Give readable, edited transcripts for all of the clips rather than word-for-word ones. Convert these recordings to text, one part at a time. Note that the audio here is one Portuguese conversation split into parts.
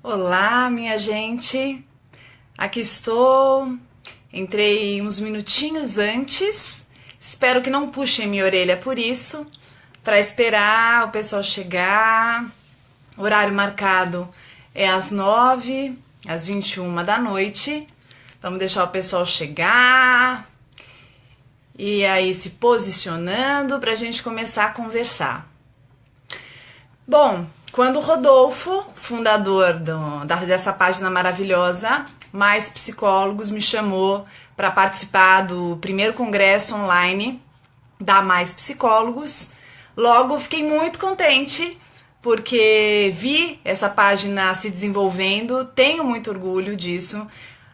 Olá, minha gente. Aqui estou. Entrei uns minutinhos antes. Espero que não puxem minha orelha por isso, para esperar o pessoal chegar. O horário marcado é às 9, às 21 da noite. Vamos deixar o pessoal chegar e aí se posicionando para a gente começar a conversar. Bom, quando o Rodolfo, fundador dessa página maravilhosa, Mais Psicólogos, me chamou para participar do primeiro congresso online da Mais Psicólogos, logo fiquei muito contente porque vi essa página se desenvolvendo, tenho muito orgulho disso,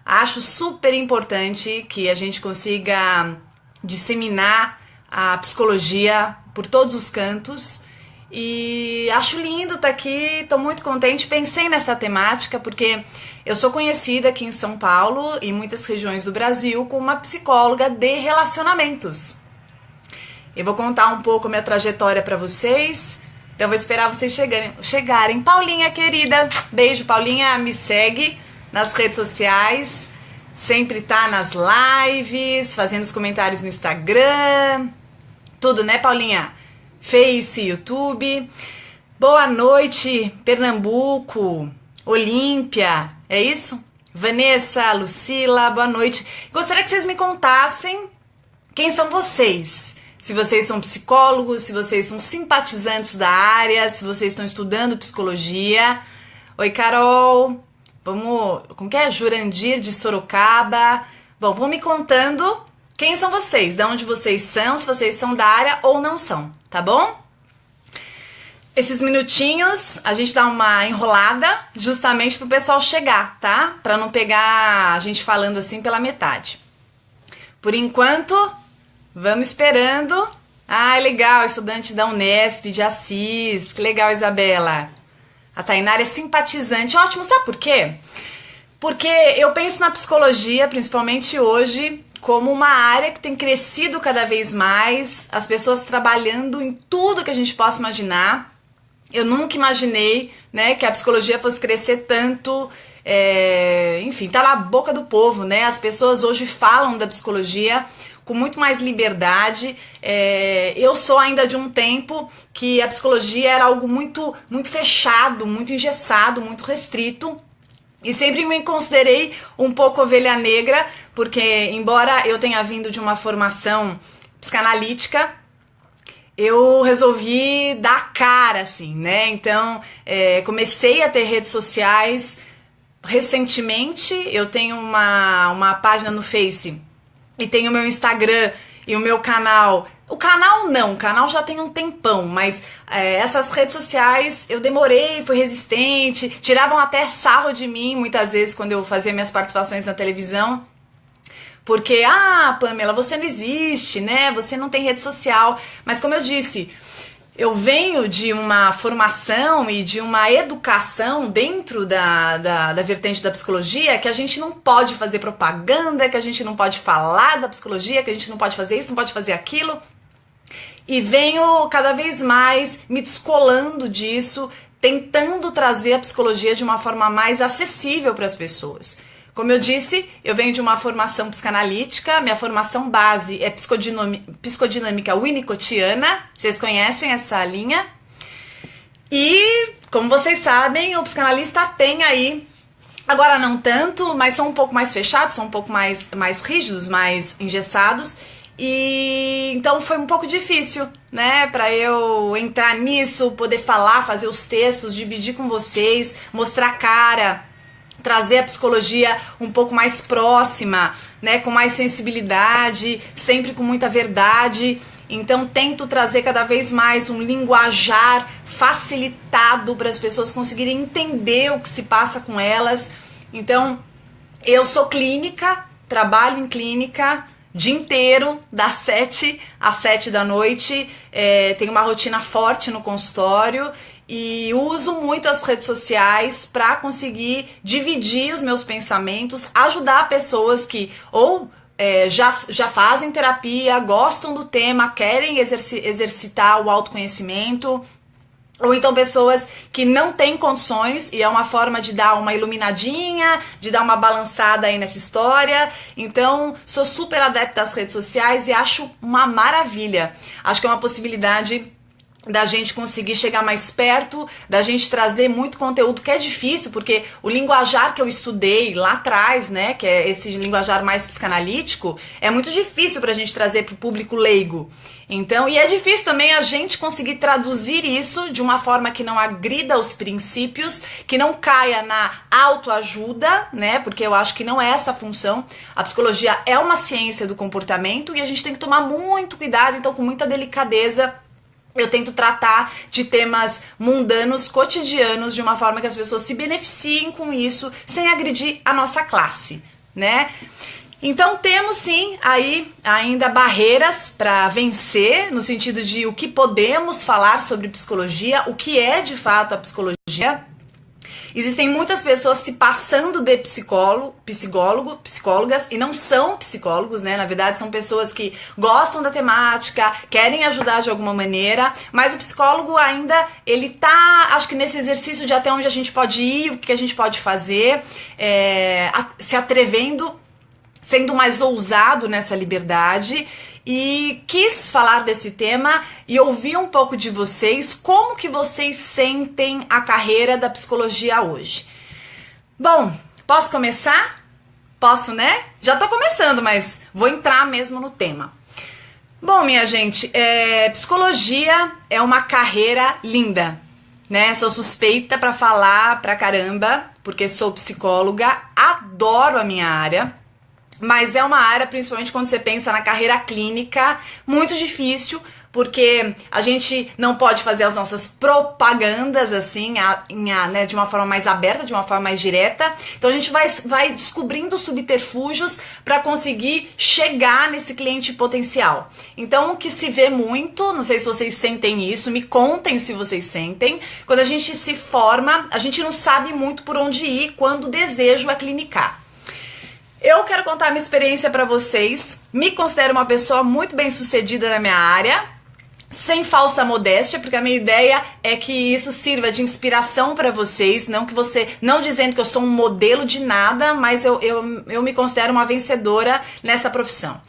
acho super importante que a gente consiga disseminar a psicologia por todos os cantos. E acho lindo estar aqui, estou muito contente, pensei nessa temática porque eu sou conhecida aqui em São Paulo e em muitas regiões do Brasil como uma psicóloga de relacionamentos. Eu vou contar um pouco a minha trajetória para vocês, então vou esperar vocês chegarem. Paulinha querida, beijo Paulinha, me segue nas redes sociais, sempre tá nas lives, fazendo os comentários no Instagram, tudo, né Paulinha? Face, YouTube. Boa noite, Pernambuco, Olímpia, é isso? Vanessa, Lucila, boa noite. Gostaria que vocês me contassem quem são vocês. Se vocês são psicólogos, se vocês são simpatizantes da área, se vocês estão estudando psicologia. Oi, Carol. Como que é? Jurandir de Sorocaba. Bom, vão me contando quem são vocês, de onde vocês são, se vocês são da área ou não são, tá bom? Esses minutinhos a gente dá uma enrolada justamente pro pessoal chegar, tá? Pra não pegar a gente falando assim pela metade. Por enquanto, vamos esperando. Ah, legal, estudante da Unesp de Assis. Que legal, Isabela. A Tainara é simpatizante. Ótimo, sabe por quê? Porque eu penso na psicologia, principalmente hoje, como uma área que tem crescido cada vez mais, as pessoas trabalhando em tudo que a gente possa imaginar. Eu nunca imaginei, né, que a psicologia fosse crescer tanto, enfim, tá na boca do povo, né? As pessoas hoje falam da psicologia com muito mais liberdade. Eu sou ainda de um tempo que a psicologia era algo muito, muito fechado, muito engessado, muito restrito. E sempre me considerei um pouco ovelha negra, porque embora eu tenha vindo de uma formação psicanalítica, eu resolvi dar cara, assim, né? Então, comecei a ter redes sociais recentemente. Eu tenho uma página no Face e tenho o meu Instagram e o meu canal. O canal já tem um tempão, mas essas redes sociais eu demorei, fui resistente, tiravam até sarro de mim muitas vezes quando eu fazia minhas participações na televisão, porque, Pamela, você não existe, né? Você não tem rede social. Mas como eu disse, eu venho de uma formação e de uma educação dentro da vertente da psicologia que a gente não pode fazer propaganda, que a gente não pode falar da psicologia, que a gente não pode fazer isso, não pode fazer aquilo. E venho cada vez mais me descolando disso, tentando trazer a psicologia de uma forma mais acessível para as pessoas. Como eu disse, eu venho de uma formação psicanalítica, minha formação base é psicodinâmica winnicottiana, vocês conhecem essa linha? E, como vocês sabem, o psicanalista tem aí, agora não tanto, mas são um pouco mais fechados, são um pouco mais rígidos, mais engessados. E então foi um pouco difícil, né, para eu entrar nisso, poder falar, fazer os textos, dividir com vocês, mostrar a cara, trazer a psicologia um pouco mais próxima, né, com mais sensibilidade, sempre com muita verdade. Então tento trazer cada vez mais um linguajar facilitado para as pessoas conseguirem entender o que se passa com elas. Então eu sou clínica, trabalho em clínica, dia inteiro, das 7 às 7 da noite, tenho uma rotina forte no consultório e uso muito as redes sociais para conseguir dividir os meus pensamentos, ajudar pessoas que ou já fazem terapia, gostam do tema, querem exercitar o autoconhecimento. Ou então pessoas que não têm condições e é uma forma de dar uma iluminadinha, de dar uma balançada aí nessa história. Então, sou super adepta às redes sociais e acho uma maravilha. Acho que é uma possibilidade da gente conseguir chegar mais perto, da gente trazer muito conteúdo que é difícil, porque o linguajar que eu estudei lá atrás, né, que é esse linguajar mais psicanalítico, é muito difícil pra gente trazer pro público leigo. Então, e é difícil também a gente conseguir traduzir isso de uma forma que não agrida os princípios, que não caia na autoajuda, né, porque eu acho que não é essa a função. A psicologia é uma ciência do comportamento e a gente tem que tomar muito cuidado, então com muita delicadeza eu tento tratar de temas mundanos, cotidianos, de uma forma que as pessoas se beneficiem com isso, sem agredir a nossa classe, né? Então temos sim aí ainda barreiras para vencer, no sentido de o que podemos falar sobre psicologia, o que é de fato a psicologia. Existem muitas pessoas se passando de psicólogas e não são psicólogos, né? Na verdade, são pessoas que gostam da temática, querem ajudar de alguma maneira, mas o psicólogo ainda, ele tá, acho que nesse exercício de até onde a gente pode ir, o que a gente pode fazer, se atrevendo, sendo mais ousado nessa liberdade. E quis falar desse tema e ouvir um pouco de vocês, como que vocês sentem a carreira da psicologia hoje. Bom, posso começar? Posso, né? Já tô começando, mas vou entrar mesmo no tema. Bom, minha gente, psicologia é uma carreira linda, né? Sou suspeita pra falar pra caramba, porque sou psicóloga, adoro a minha área. Mas é uma área, principalmente quando você pensa na carreira clínica, muito difícil, porque a gente não pode fazer as nossas propagandas assim, né, de uma forma mais aberta, de uma forma mais direta. Então a gente vai descobrindo subterfúgios para conseguir chegar nesse cliente potencial. Então o que se vê muito, não sei se vocês sentem isso, me contem se vocês sentem, quando a gente se forma, a gente não sabe muito por onde ir quando o desejo é clinicar. Eu quero contar minha experiência para vocês. Me considero uma pessoa muito bem sucedida na minha área, sem falsa modéstia, porque a minha ideia é que isso sirva de inspiração para vocês, não dizendo que eu sou um modelo de nada, mas eu me considero uma vencedora nessa profissão.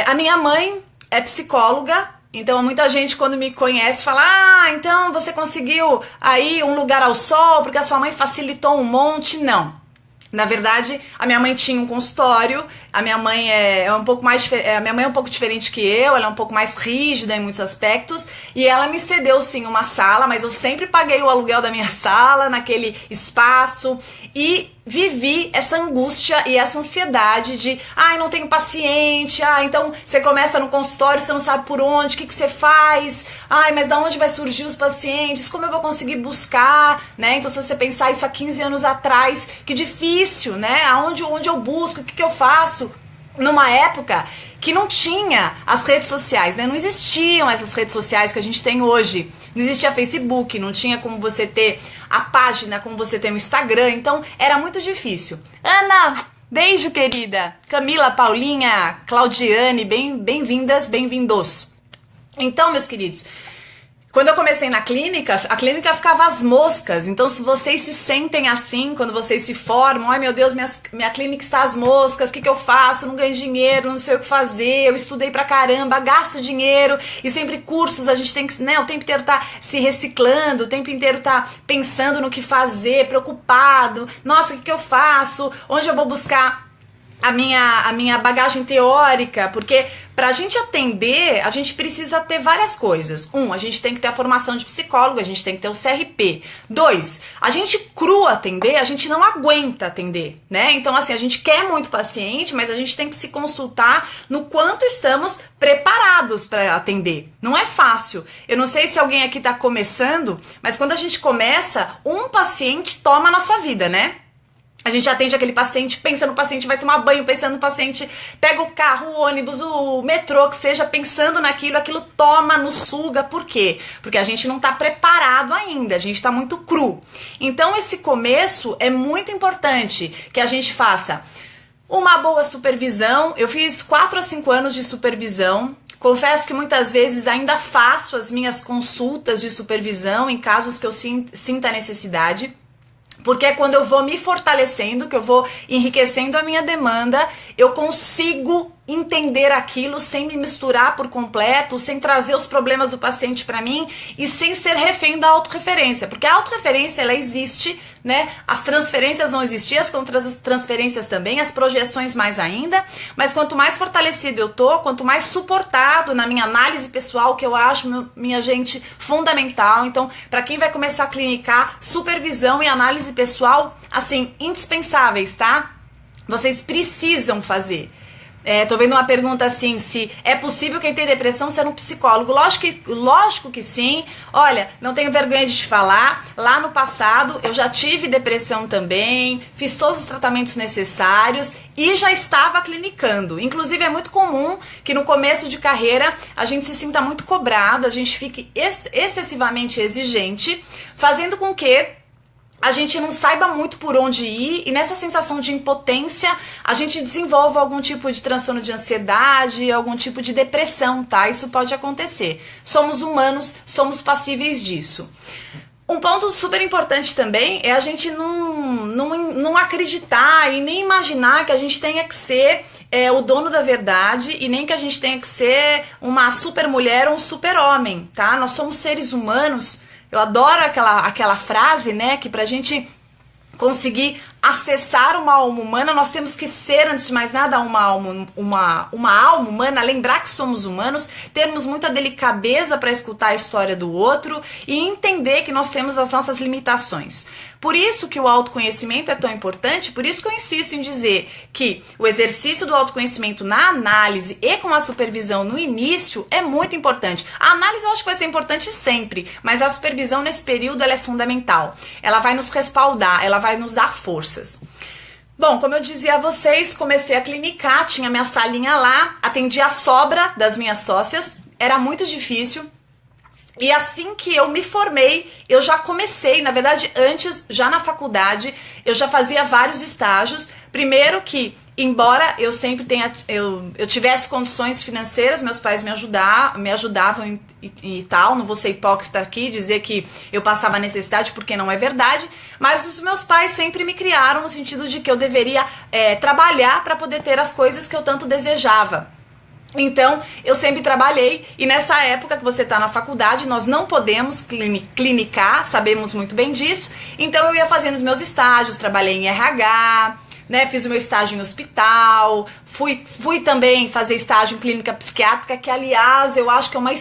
A minha mãe é psicóloga, então muita gente quando me conhece fala: então você conseguiu aí um lugar ao sol porque a sua mãe facilitou um monte. Não. Na verdade, a minha mãe tinha um consultório, a minha mãe é um pouco diferente que eu, ela é um pouco mais rígida em muitos aspectos, e ela me cedeu sim uma sala, mas eu sempre paguei o aluguel da minha sala, naquele espaço, e vivi essa angústia e essa ansiedade de, não tenho paciente, então você começa no consultório, você não sabe por onde, o que você faz, mas da onde vai surgir os pacientes, como eu vou conseguir buscar, né? Então se você pensar isso há 15 anos atrás, que difícil, né? Onde eu busco, o que eu faço? Numa época que não tinha as redes sociais, né? Não existiam essas redes sociais que a gente tem hoje. Não existia Facebook, não tinha como você ter a página, como você tem o Instagram. Então, era muito difícil. Ana, beijo, querida. Camila, Paulinha, Claudiane, bem-vindas, bem-vindos. Então, meus queridos, quando eu comecei na clínica, a clínica ficava às moscas. Então, se vocês se sentem assim, quando vocês se formam, meu Deus, minha clínica está às moscas, o que eu faço? Não ganho dinheiro, não sei o que fazer, eu estudei pra caramba, gasto dinheiro, e sempre cursos, a gente tem que, né, o tempo inteiro tá se reciclando, o tempo inteiro tá pensando no que fazer, preocupado, nossa, o que eu faço? Onde eu vou buscar a minha bagagem teórica? Porque pra gente atender, a gente precisa ter várias coisas. A gente tem que ter a formação de psicólogo, a gente tem que ter o CRP. 2, a gente cru atender, a gente não aguenta atender, né? Então, assim, a gente quer muito paciente, mas a gente tem que se consultar no quanto estamos preparados para atender. Não é fácil. Eu não sei se alguém aqui tá começando, mas quando a gente começa, um paciente toma a nossa vida, né? A gente atende aquele paciente, pensa no paciente, vai tomar banho pensando no paciente, pega o carro, o ônibus, o metrô, que seja, pensando naquilo, aquilo toma, nos suga. Por quê? Porque a gente não tá preparado ainda, a gente tá muito cru. Então esse começo é muito importante que a gente faça uma boa supervisão. Eu fiz 4 a 5 anos de supervisão, Confesso que muitas vezes ainda faço as minhas consultas de supervisão em casos que eu sinta necessidade. Porque é quando eu vou me fortalecendo, que eu vou enriquecendo a minha demanda, eu consigo entender aquilo sem me misturar por completo, sem trazer os problemas do paciente para mim e sem ser refém da autorreferência. Porque a autorreferência, ela existe, né? As transferências vão existir, as transferências também, as projeções mais ainda, mas quanto mais fortalecido eu tô, quanto mais suportado na minha análise pessoal, que eu acho, minha gente, fundamental. Então, para quem vai começar a clinicar, supervisão e análise pessoal, assim, indispensáveis, tá? Vocês precisam fazer. Tô vendo uma pergunta assim, se é possível quem tem depressão ser um psicólogo. Lógico que sim. Olha, não tenho vergonha de te falar. Lá no passado eu já tive depressão também, fiz todos os tratamentos necessários e já estava clinicando. Inclusive é muito comum que no começo de carreira a gente se sinta muito cobrado, a gente fique excessivamente exigente, fazendo com que a gente não saiba muito por onde ir e nessa sensação de impotência a gente desenvolva algum tipo de transtorno de ansiedade, algum tipo de depressão, tá? Isso pode acontecer. Somos humanos, somos passíveis disso. Um ponto super importante também é a gente não acreditar e nem imaginar que a gente tenha que ser o dono da verdade e nem que a gente tenha que ser uma super mulher ou um super homem, tá? Nós somos seres humanos. Eu adoro aquela frase, né, que pra gente conseguir acessar uma alma humana, nós temos que ser, antes de mais nada, uma alma humana, lembrar que somos humanos, termos muita delicadeza para escutar a história do outro e entender que nós temos as nossas limitações. Por isso que o autoconhecimento é tão importante, por isso que eu insisto em dizer que o exercício do autoconhecimento na análise e com a supervisão no início é muito importante. A análise eu acho que vai ser importante sempre, mas a supervisão nesse período ela é fundamental. Ela vai nos respaldar, ela vai nos dar forças. Bom, como eu dizia a vocês, comecei a clinicar, tinha minha salinha lá, atendia a sobra das minhas sócias, era muito difícil. E assim que eu me formei, eu já comecei, na verdade antes, já na faculdade, eu já fazia vários estágios. Primeiro que, embora eu sempre eu tivesse condições financeiras, meus pais me ajudavam e tal, não vou ser hipócrita aqui, dizer que eu passava necessidade, porque não é verdade, mas os meus pais sempre me criaram no sentido de que eu deveria trabalhar para poder ter as coisas que eu tanto desejava. Então, eu sempre trabalhei e nessa época que você está na faculdade, nós não podemos clinicar, sabemos muito bem disso. Então, eu ia fazendo os meus estágios, trabalhei em RH, né, fiz o meu estágio em hospital, fui também fazer estágio em clínica psiquiátrica, que aliás, eu acho que é uma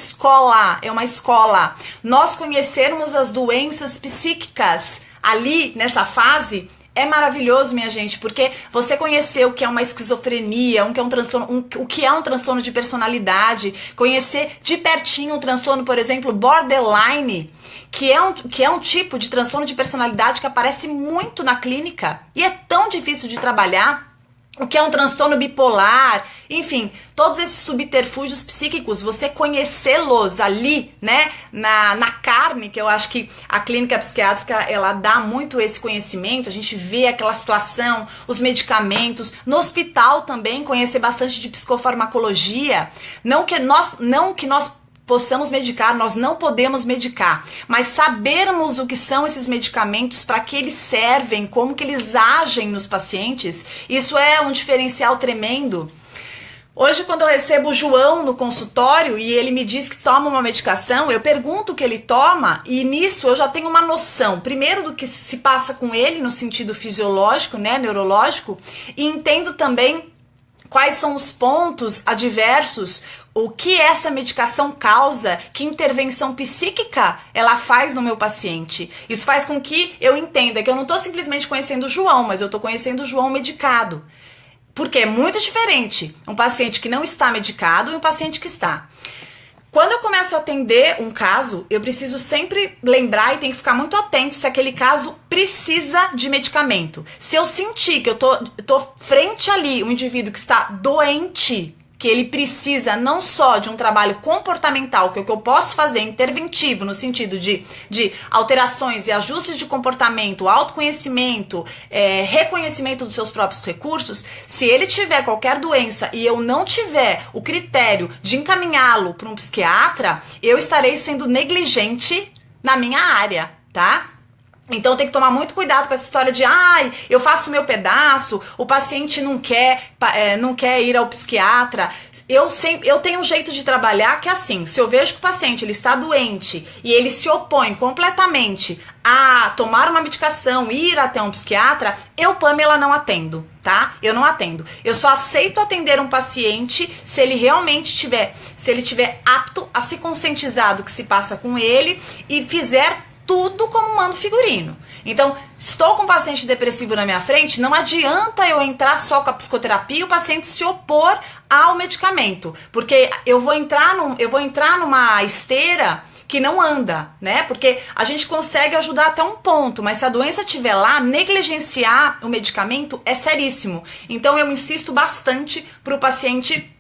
escola. Nós conhecermos as doenças psíquicas ali nessa fase é maravilhoso, minha gente, porque você conhecer o que é uma esquizofrenia, o que é um transtorno de personalidade, conhecer de pertinho um transtorno, por exemplo, borderline, que é um tipo de transtorno de personalidade que aparece muito na clínica e é tão difícil de trabalhar. O que é um transtorno bipolar, enfim, todos esses subterfúgios psíquicos, você conhecê-los ali, né, na carne, que eu acho que a clínica psiquiátrica, ela dá muito esse conhecimento, a gente vê aquela situação, os medicamentos, no hospital também, conhecer bastante de psicofarmacologia, não que nós possamos medicar, nós não podemos medicar, mas sabermos o que são esses medicamentos, para que eles servem, como que eles agem nos pacientes, isso é um diferencial tremendo. Hoje, quando eu recebo o João no consultório e ele me diz que toma uma medicação, eu pergunto o que ele toma e nisso eu já tenho uma noção, primeiro do que se passa com ele no sentido fisiológico, né, neurológico, e entendo também quais são os pontos adversos, o que essa medicação causa, que intervenção psíquica ela faz no meu paciente. Isso faz com que eu entenda que eu não estou simplesmente conhecendo o João, mas eu estou conhecendo o João medicado. Porque é muito diferente um paciente que não está medicado e um paciente que está. Quando eu começo a atender um caso, eu preciso sempre lembrar e tem que ficar muito atento se aquele caso precisa de medicamento. Se eu sentir que eu tô frente ali um indivíduo que está doente, que ele precisa não só de um trabalho comportamental, que é o que eu posso fazer, interventivo, no sentido de alterações e ajustes de comportamento, autoconhecimento, reconhecimento dos seus próprios recursos, se ele tiver qualquer doença e eu não tiver o critério de encaminhá-lo para um psiquiatra, eu estarei sendo negligente na minha área, tá? Então tem que tomar muito cuidado com essa história de eu faço o meu pedaço, o paciente não quer ir ao psiquiatra. Eu tenho um jeito de trabalhar que é assim, se eu vejo que o paciente ele está doente e ele se opõe completamente a tomar uma medicação, ir até um psiquiatra, eu, Pamela, não atendo, tá? Eu não atendo. Eu só aceito atender um paciente se ele realmente tiver apto a se conscientizar do que se passa com ele e fizer tudo como manda o figurino. Então, estou com um paciente depressivo na minha frente, não adianta eu entrar só com a psicoterapia e o paciente se opor ao medicamento, porque eu vou entrar numa esteira que não anda, né? Porque a gente consegue ajudar até um ponto, mas se a doença estiver lá, negligenciar o medicamento é seríssimo. Então, eu insisto bastante para o paciente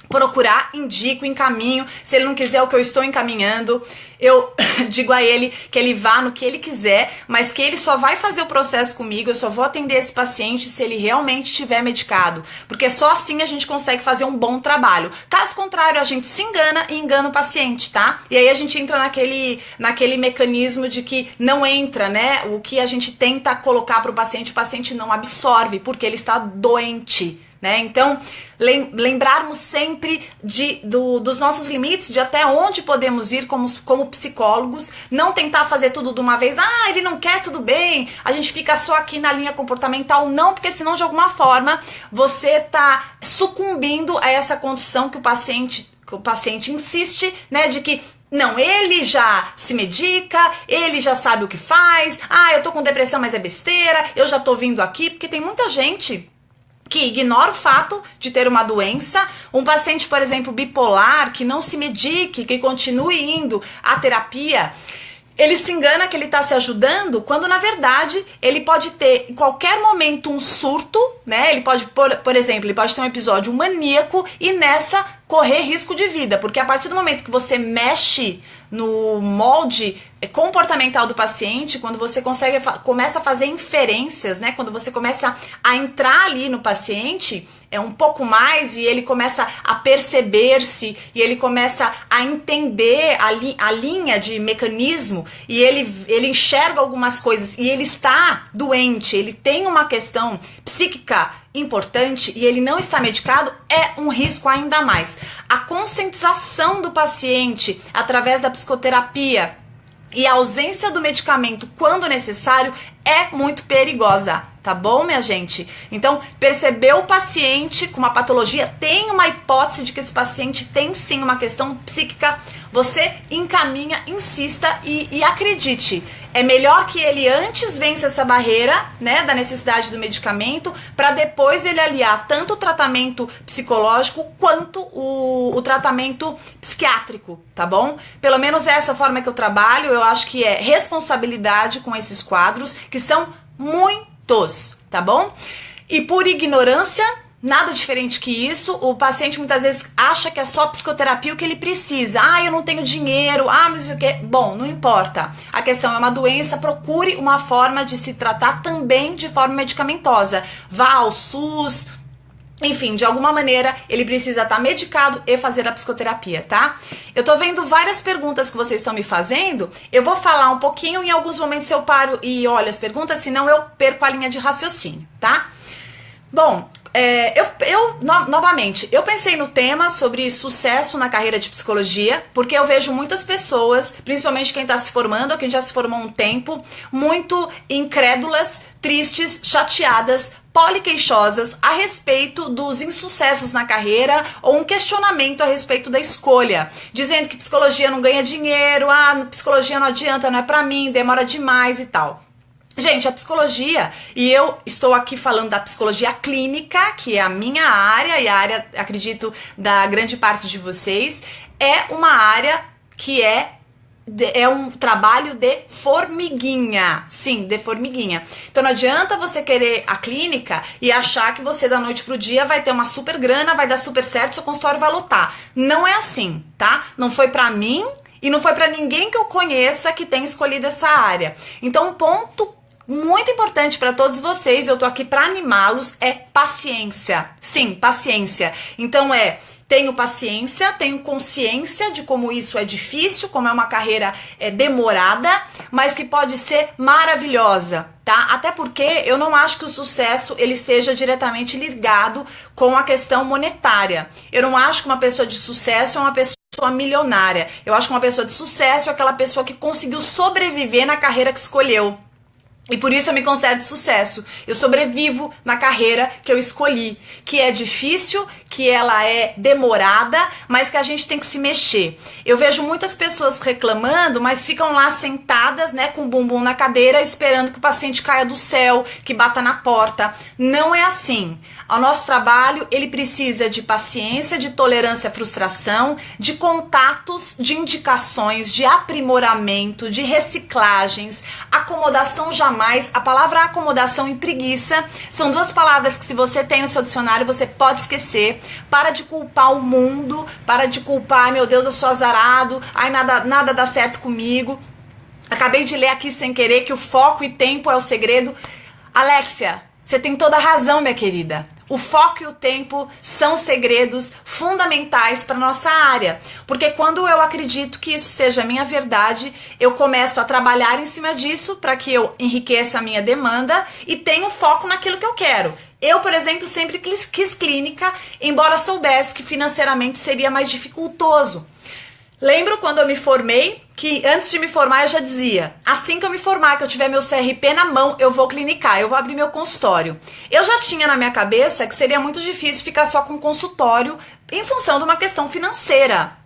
procurar, indico, encaminho. Se ele não quiser o que eu estou encaminhando, eu digo a ele que ele vá no que ele quiser, mas que ele só vai fazer o processo comigo, eu só vou atender esse paciente se ele realmente estiver medicado, porque só assim a gente consegue fazer um bom trabalho. Caso contrário, a gente se engana e engana o paciente, tá? E aí a gente entra naquele mecanismo de que não entra, né? O que a gente tenta colocar para o paciente não absorve, porque ele está doente, né? Então, lembrarmos sempre dos nossos limites, de até onde podemos ir como psicólogos, não tentar fazer tudo de uma vez, ele não quer, tudo bem, a gente fica só aqui na linha comportamental, não, porque senão de alguma forma você tá sucumbindo a essa condição que o paciente insiste, né, de que não, ele já se medica, ele já sabe o que faz, eu tô com depressão, mas é besteira, eu já tô vindo aqui, porque tem muita gente que ignora o fato de ter uma doença, um paciente, por exemplo, bipolar, que não se medique, que continue indo à terapia, ele se engana que ele está se ajudando, quando na verdade ele pode ter em qualquer momento um surto, né? Ele pode, por exemplo, ele pode ter um episódio maníaco e nessa correr risco de vida, porque a partir do momento que você mexe no molde comportamental do paciente, quando você começa a fazer inferências, né? Quando você começa a entrar ali no paciente um pouco mais e ele começa a perceber-se e ele começa a entender a linha de mecanismo e ele enxerga algumas coisas e ele está doente, ele tem uma questão psíquica importante e ele não está medicado, é um risco ainda mais. A conscientização do paciente através da psicoterapia e a ausência do medicamento quando necessário é muito perigosa, tá bom, minha gente? Então, percebeu o paciente com uma patologia, tem uma hipótese de que esse paciente tem sim uma questão psíquica, você encaminha, insista e acredite, é melhor que ele antes vença essa barreira, né, da necessidade do medicamento, para depois ele aliar tanto o tratamento psicológico quanto o tratamento psiquiátrico, tá bom? Pelo menos é essa forma que eu trabalho, eu acho que é responsabilidade com esses quadros, que são muitos, tá bom? E por ignorância, nada diferente que isso, o paciente muitas vezes acha que é só psicoterapia o que ele precisa. Eu não tenho dinheiro, mas o que? Bom, não importa. A questão é uma doença, procure uma forma de se tratar também de forma medicamentosa. Vá ao SUS, enfim, de alguma maneira ele precisa estar medicado e fazer a psicoterapia, tá? Eu tô vendo várias perguntas que vocês estão me fazendo, eu vou falar um pouquinho, em alguns momentos eu paro e olho as perguntas, senão eu perco a linha de raciocínio, tá? Bom, novamente, eu pensei no tema sobre sucesso na carreira de psicologia, porque eu vejo muitas pessoas, principalmente quem está se formando ou quem já se formou há um tempo, muito incrédulas, tristes, chateadas, poliqueixosas a respeito dos insucessos na carreira ou um questionamento a respeito da escolha, dizendo que psicologia não ganha dinheiro, psicologia não adianta, não é pra mim, demora demais e tal. Gente, a psicologia, e eu estou aqui falando da psicologia clínica, que é a minha área e a área, acredito, da grande parte de vocês, é uma área que é é um trabalho de formiguinha. Sim, de formiguinha. Então não adianta você querer a clínica e achar que você da noite pro dia vai ter uma super grana, vai dar super certo, seu consultório vai lotar. Não é assim, tá? Não foi pra mim e não foi pra ninguém que eu conheça que tenha escolhido essa área. Então um ponto muito importante para todos vocês, eu tô aqui para animá-los, é paciência. Sim, paciência. Então tenho paciência, tenho consciência de como isso é difícil, como é uma carreira demorada, mas que pode ser maravilhosa, tá? Até porque eu não acho que o sucesso ele esteja diretamente ligado com a questão monetária. Eu não acho que uma pessoa de sucesso é uma pessoa milionária. Eu acho que uma pessoa de sucesso é aquela pessoa que conseguiu sobreviver na carreira que escolheu. E por isso eu me considero de sucesso. Eu sobrevivo na carreira que eu escolhi, que é difícil, que ela é demorada, mas que a gente tem que se mexer. Eu vejo muitas pessoas reclamando, mas ficam lá sentadas, né, com o bumbum na cadeira, esperando que o paciente caia do céu, que bata na porta. Não é assim. O nosso trabalho, ele precisa de paciência, de tolerância à frustração, de contatos, de indicações, de aprimoramento, de reciclagens, acomodação jamais. A palavra acomodação e preguiça são duas palavras que se você tem no seu dicionário, você pode esquecer. Para de culpar o mundo, para de culpar, ai meu Deus, eu sou azarado, ai nada dá certo comigo. Acabei de ler aqui sem querer que o foco e tempo é o segredo. Alexia, você tem toda a razão, minha querida. O foco e o tempo são segredos fundamentais para nossa área, porque quando eu acredito que isso seja a minha verdade, eu começo a trabalhar em cima disso para que eu enriqueça a minha demanda e tenha foco naquilo que eu quero. Eu, por exemplo, sempre quis clínica, embora soubesse que financeiramente seria mais dificultoso. Lembro quando eu me formei, que antes de me formar eu já dizia, assim que eu me formar, que eu tiver meu CRP na mão, eu vou clinicar, eu vou abrir meu consultório. Eu já tinha na minha cabeça que seria muito difícil ficar só com consultório em função de uma questão financeira.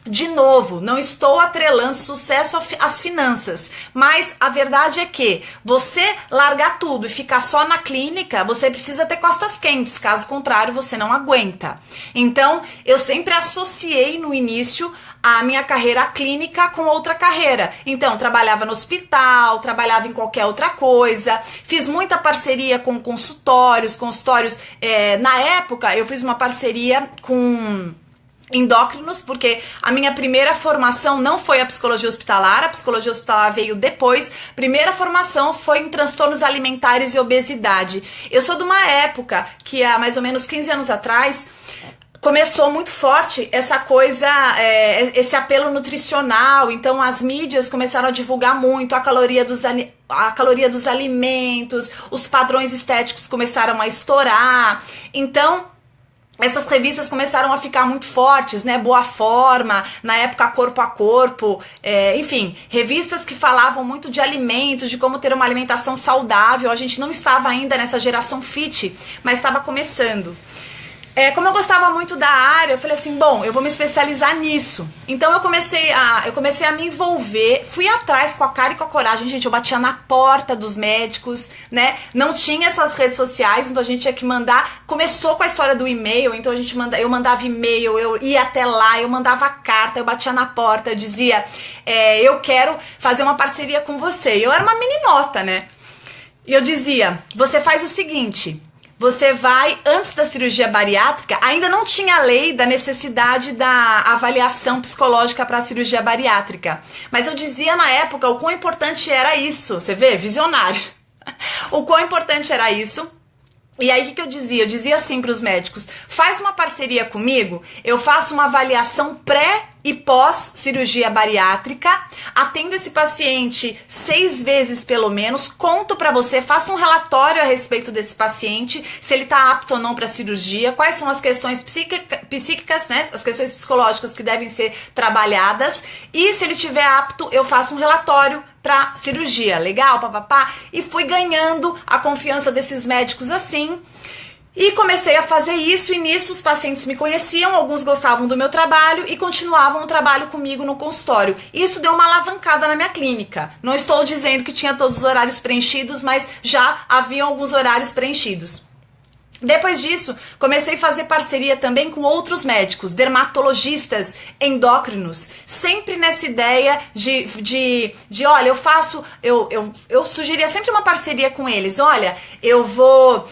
De novo, não estou atrelando sucesso às finanças, mas a verdade é que você largar tudo e ficar só na clínica, você precisa ter costas quentes, caso contrário você não aguenta. Então, eu sempre associei no início a minha carreira clínica com outra carreira. Então, trabalhava no hospital, trabalhava em qualquer outra coisa, fiz muita parceria com consultórios, na época eu fiz uma parceria com endócrinos, porque a minha primeira formação não foi a psicologia hospitalar veio depois. Primeira formação foi em transtornos alimentares e obesidade. Eu sou de uma época que há mais ou menos 15 anos atrás começou muito forte essa coisa, esse apelo nutricional. Então as mídias começaram a divulgar muito a caloria dos alimentos, os padrões estéticos começaram a estourar. Então essas revistas começaram a ficar muito fortes, né? Boa Forma, na época Corpo a Corpo, enfim, revistas que falavam muito de alimentos, de como ter uma alimentação saudável. A gente não estava ainda nessa geração fit, mas estava começando. Como eu gostava muito da área, eu falei assim, bom, eu vou me especializar nisso. Então eu comecei a me envolver, fui atrás com a cara e com a coragem, gente, eu batia na porta dos médicos, né? Não tinha essas redes sociais, então a gente tinha que mandar, começou com a história do e-mail, então eu mandava e-mail, eu ia até lá, eu mandava carta, eu batia na porta, eu dizia, eu quero fazer uma parceria com você. E eu era uma meninota, né? E eu dizia, você faz o seguinte, você vai, antes da cirurgia bariátrica, ainda não tinha a lei da necessidade da avaliação psicológica para a cirurgia bariátrica. Mas eu dizia na época o quão importante era isso. Você vê? Visionária. O quão importante era isso. E aí o que eu dizia? Eu dizia assim para os médicos, faz uma parceria comigo, eu faço uma avaliação pré e pós cirurgia bariátrica, atendo esse paciente 6 vezes pelo menos, conto para você, faço um relatório a respeito desse paciente, se ele está apto ou não para cirurgia, quais são as questões psíquicas, né, as questões psicológicas que devem ser trabalhadas, e se ele estiver apto, eu faço um relatório para cirurgia, legal, papapá, e fui ganhando a confiança desses médicos assim, e comecei a fazer isso, e nisso os pacientes me conheciam, alguns gostavam do meu trabalho e continuavam o trabalho comigo no consultório. Isso deu uma alavancada na minha clínica. Não estou dizendo que tinha todos os horários preenchidos, mas já haviam alguns horários preenchidos. Depois disso, comecei a fazer parceria também com outros médicos, dermatologistas, endócrinos, sempre nessa ideia de olha, eu sugeria sempre uma parceria com eles, olha, eu vou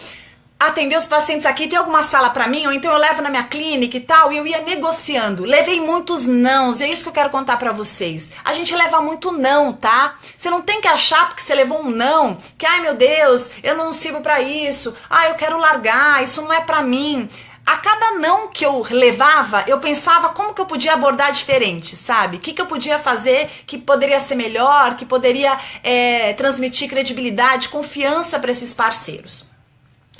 atender os pacientes aqui, tem alguma sala pra mim? Ou então eu levo na minha clínica e tal, e eu ia negociando. Levei muitos nãos, e é isso que eu quero contar pra vocês. A gente leva muito não, tá? Você não tem que achar porque você levou um não, que ai meu Deus, eu não sirvo pra isso, eu quero largar, isso não é pra mim. A cada não que eu levava, eu pensava como que eu podia abordar diferente, sabe? O que eu podia fazer que poderia ser melhor, que poderia transmitir credibilidade, confiança pra esses parceiros.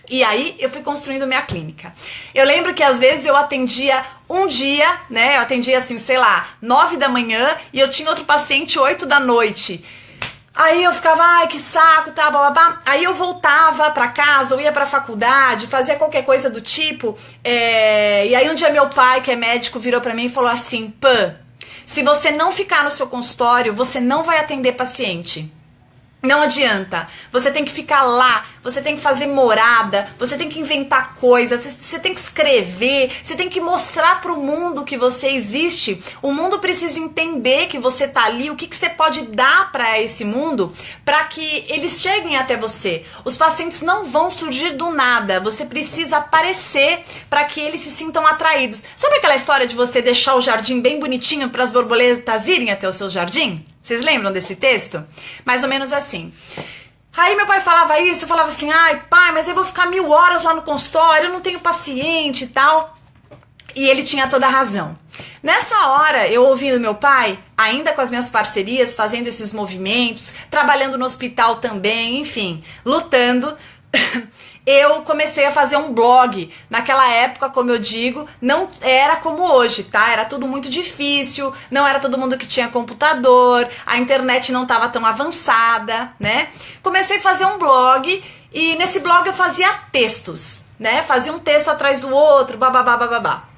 E aí eu fui construindo minha clínica. Eu lembro que às vezes eu atendia um dia, né? Eu atendia assim, sei lá, 9 da manhã e eu tinha outro paciente 8 da noite. Aí eu ficava, ai que saco, tá, babá. Aí eu voltava pra casa, ou ia pra faculdade, fazia qualquer coisa do tipo. E aí um dia meu pai, que é médico, virou pra mim e falou assim, Pã, se você não ficar no seu consultório, você não vai atender paciente. Não adianta, você tem que ficar lá, você tem que fazer morada, você tem que inventar coisas, você tem que escrever, você tem que mostrar pro mundo que você existe. O mundo precisa entender que você tá ali, o que você pode dar pra esse mundo, pra que eles cheguem até você. Os pacientes não vão surgir do nada, você precisa aparecer pra que eles se sintam atraídos. Sabe aquela história de você deixar o jardim bem bonitinho para as borboletas irem até o seu jardim? Vocês lembram desse texto? Mais ou menos assim. Aí meu pai falava isso, eu falava assim, ai pai, mas eu vou ficar 1000 horas lá no consultório, eu não tenho paciente e tal. E ele tinha toda a razão. Nessa hora, eu ouvindo meu pai, ainda com as minhas parcerias, fazendo esses movimentos, trabalhando no hospital também, enfim, lutando, eu comecei a fazer um blog. Naquela época, como eu digo, não era como hoje, tá? Era tudo muito difícil, não era todo mundo que tinha computador, a internet não estava tão avançada, né? Comecei a fazer um blog e nesse blog eu fazia textos, né? Fazia um texto atrás do outro, bababá, bababá.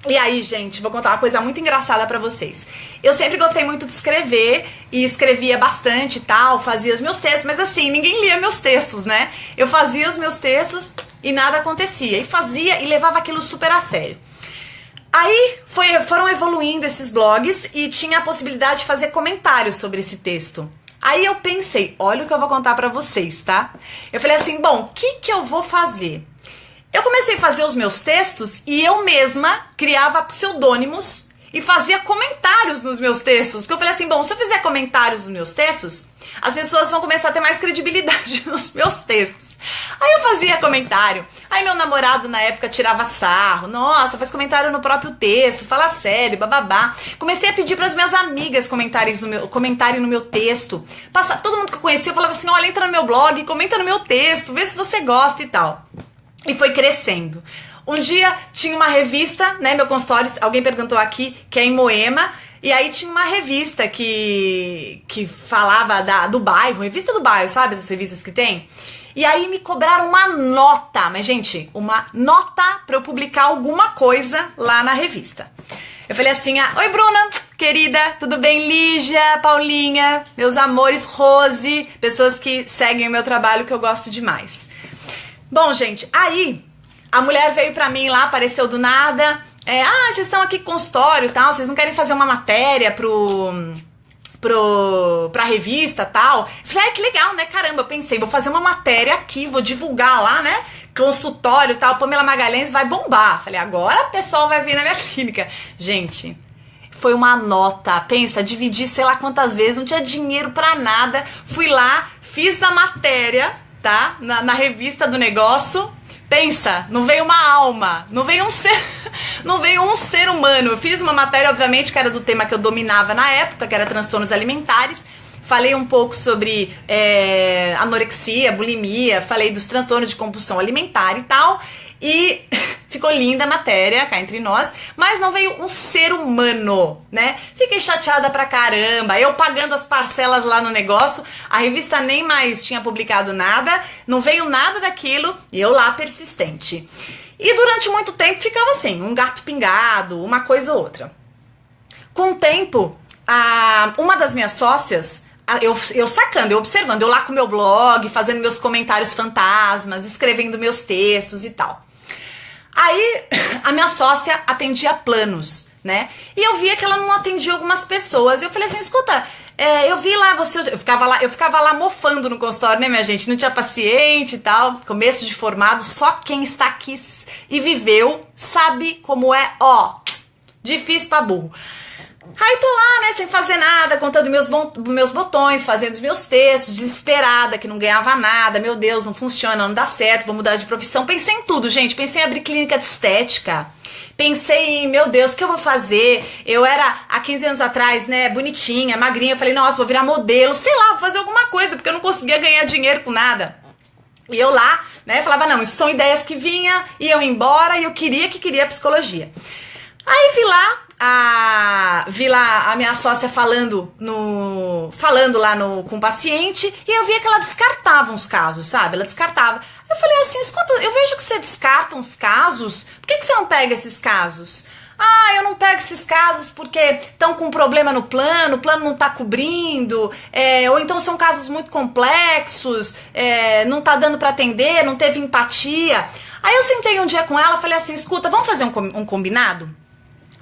E aí, gente, vou contar uma coisa muito engraçada pra vocês. Eu sempre gostei muito de escrever e escrevia bastante e tal, fazia os meus textos, mas assim, ninguém lia meus textos, né? Eu fazia os meus textos e nada acontecia. E fazia e levava aquilo super a sério. Aí foram evoluindo esses blogs e tinha a possibilidade de fazer comentários sobre esse texto. Aí eu pensei, olha o que eu vou contar pra vocês, tá? Eu falei assim, bom, o que eu vou fazer? Eu comecei a fazer os meus textos e eu mesma criava pseudônimos e fazia comentários nos meus textos. Porque eu falei assim, bom, se eu fizer comentários nos meus textos, as pessoas vão começar a ter mais credibilidade nos meus textos. Aí eu fazia comentário. Aí meu namorado na época tirava sarro. Nossa, faz comentário no próprio texto, fala sério, bababá. Comecei a pedir para as minhas amigas comentarem no meu texto. Todo mundo que eu conhecia eu falava assim, olha, entra no meu blog, comenta no meu texto, vê se você gosta e tal. E foi crescendo. Um dia tinha uma revista, né, meu consultório, alguém perguntou aqui, que é em Moema, e aí tinha uma revista que falava do bairro, revista do bairro, sabe, essas revistas que tem? E aí me cobraram uma nota, mas gente, uma nota pra eu publicar alguma coisa lá na revista. Eu falei assim, oi Bruna, querida, tudo bem? Lígia, Paulinha, meus amores, Rose, pessoas que seguem o meu trabalho que eu gosto demais. Bom, gente, aí a mulher veio pra mim lá, apareceu do nada. Vocês estão aqui com consultório e tal, vocês não querem fazer uma matéria pra revista e tal? Falei, que legal, né? Caramba, eu pensei, vou fazer uma matéria aqui, vou divulgar lá, né? Consultório e tal, Pamela Magalhães vai bombar. Falei, agora o pessoal vai vir na minha clínica. Gente, foi uma nota, pensa, dividi sei lá quantas vezes, não tinha dinheiro pra nada. Fui lá, fiz a matéria, tá? Na revista do negócio. Pensa, não veio uma alma, não veio um ser humano. Eu fiz uma matéria, obviamente, que era do tema que eu dominava na época, que era transtornos alimentares. Falei um pouco sobre anorexia, bulimia, falei dos transtornos de compulsão alimentar e tal. E ficou linda a matéria, cá entre nós, mas não veio um ser humano, né? Fiquei chateada pra caramba, eu pagando as parcelas lá no negócio, a revista nem mais tinha publicado nada, não veio nada daquilo, e eu lá persistente. E durante muito tempo ficava assim, um gato pingado, uma coisa ou outra. Com o tempo, uma das minhas sócias, eu sacando, eu observando, eu lá com o meu blog, fazendo meus comentários fantasmas, escrevendo meus textos e tal. Aí, a minha sócia atendia planos, né? E eu via que ela não atendia algumas pessoas. Eu falei assim, escuta, eu vi lá você... Eu ficava lá mofando no consultório, né, minha gente? Não tinha paciente e tal. Começo de formado, só quem está aqui e viveu sabe como é, difícil pra burro. Aí tô lá, né, sem fazer nada, contando meus botões, fazendo os meus textos, desesperada, que não ganhava nada, meu Deus, não funciona, não dá certo, vou mudar de profissão. Pensei em tudo, gente, pensei em abrir clínica de estética, pensei em, meu Deus, o que eu vou fazer? Eu era, há 15 anos atrás, né, bonitinha, magrinha, eu falei, nossa, vou virar modelo, sei lá, vou fazer alguma coisa, porque eu não conseguia ganhar dinheiro com nada. E eu lá, né, falava, não, isso são ideias que vinha, iam embora, e eu queria psicologia. Aí vi lá a minha sócia falando lá com o paciente, e eu via que ela descartava uns casos, sabe? Ela descartava. Eu falei assim, escuta, eu vejo que você descarta uns casos, por que você não pega esses casos? Eu não pego esses casos porque estão com problema no plano, o plano não tá cobrindo, ou então são casos muito complexos, não tá dando pra atender, não teve empatia. Aí eu sentei um dia com ela e falei assim, escuta, vamos fazer um combinado?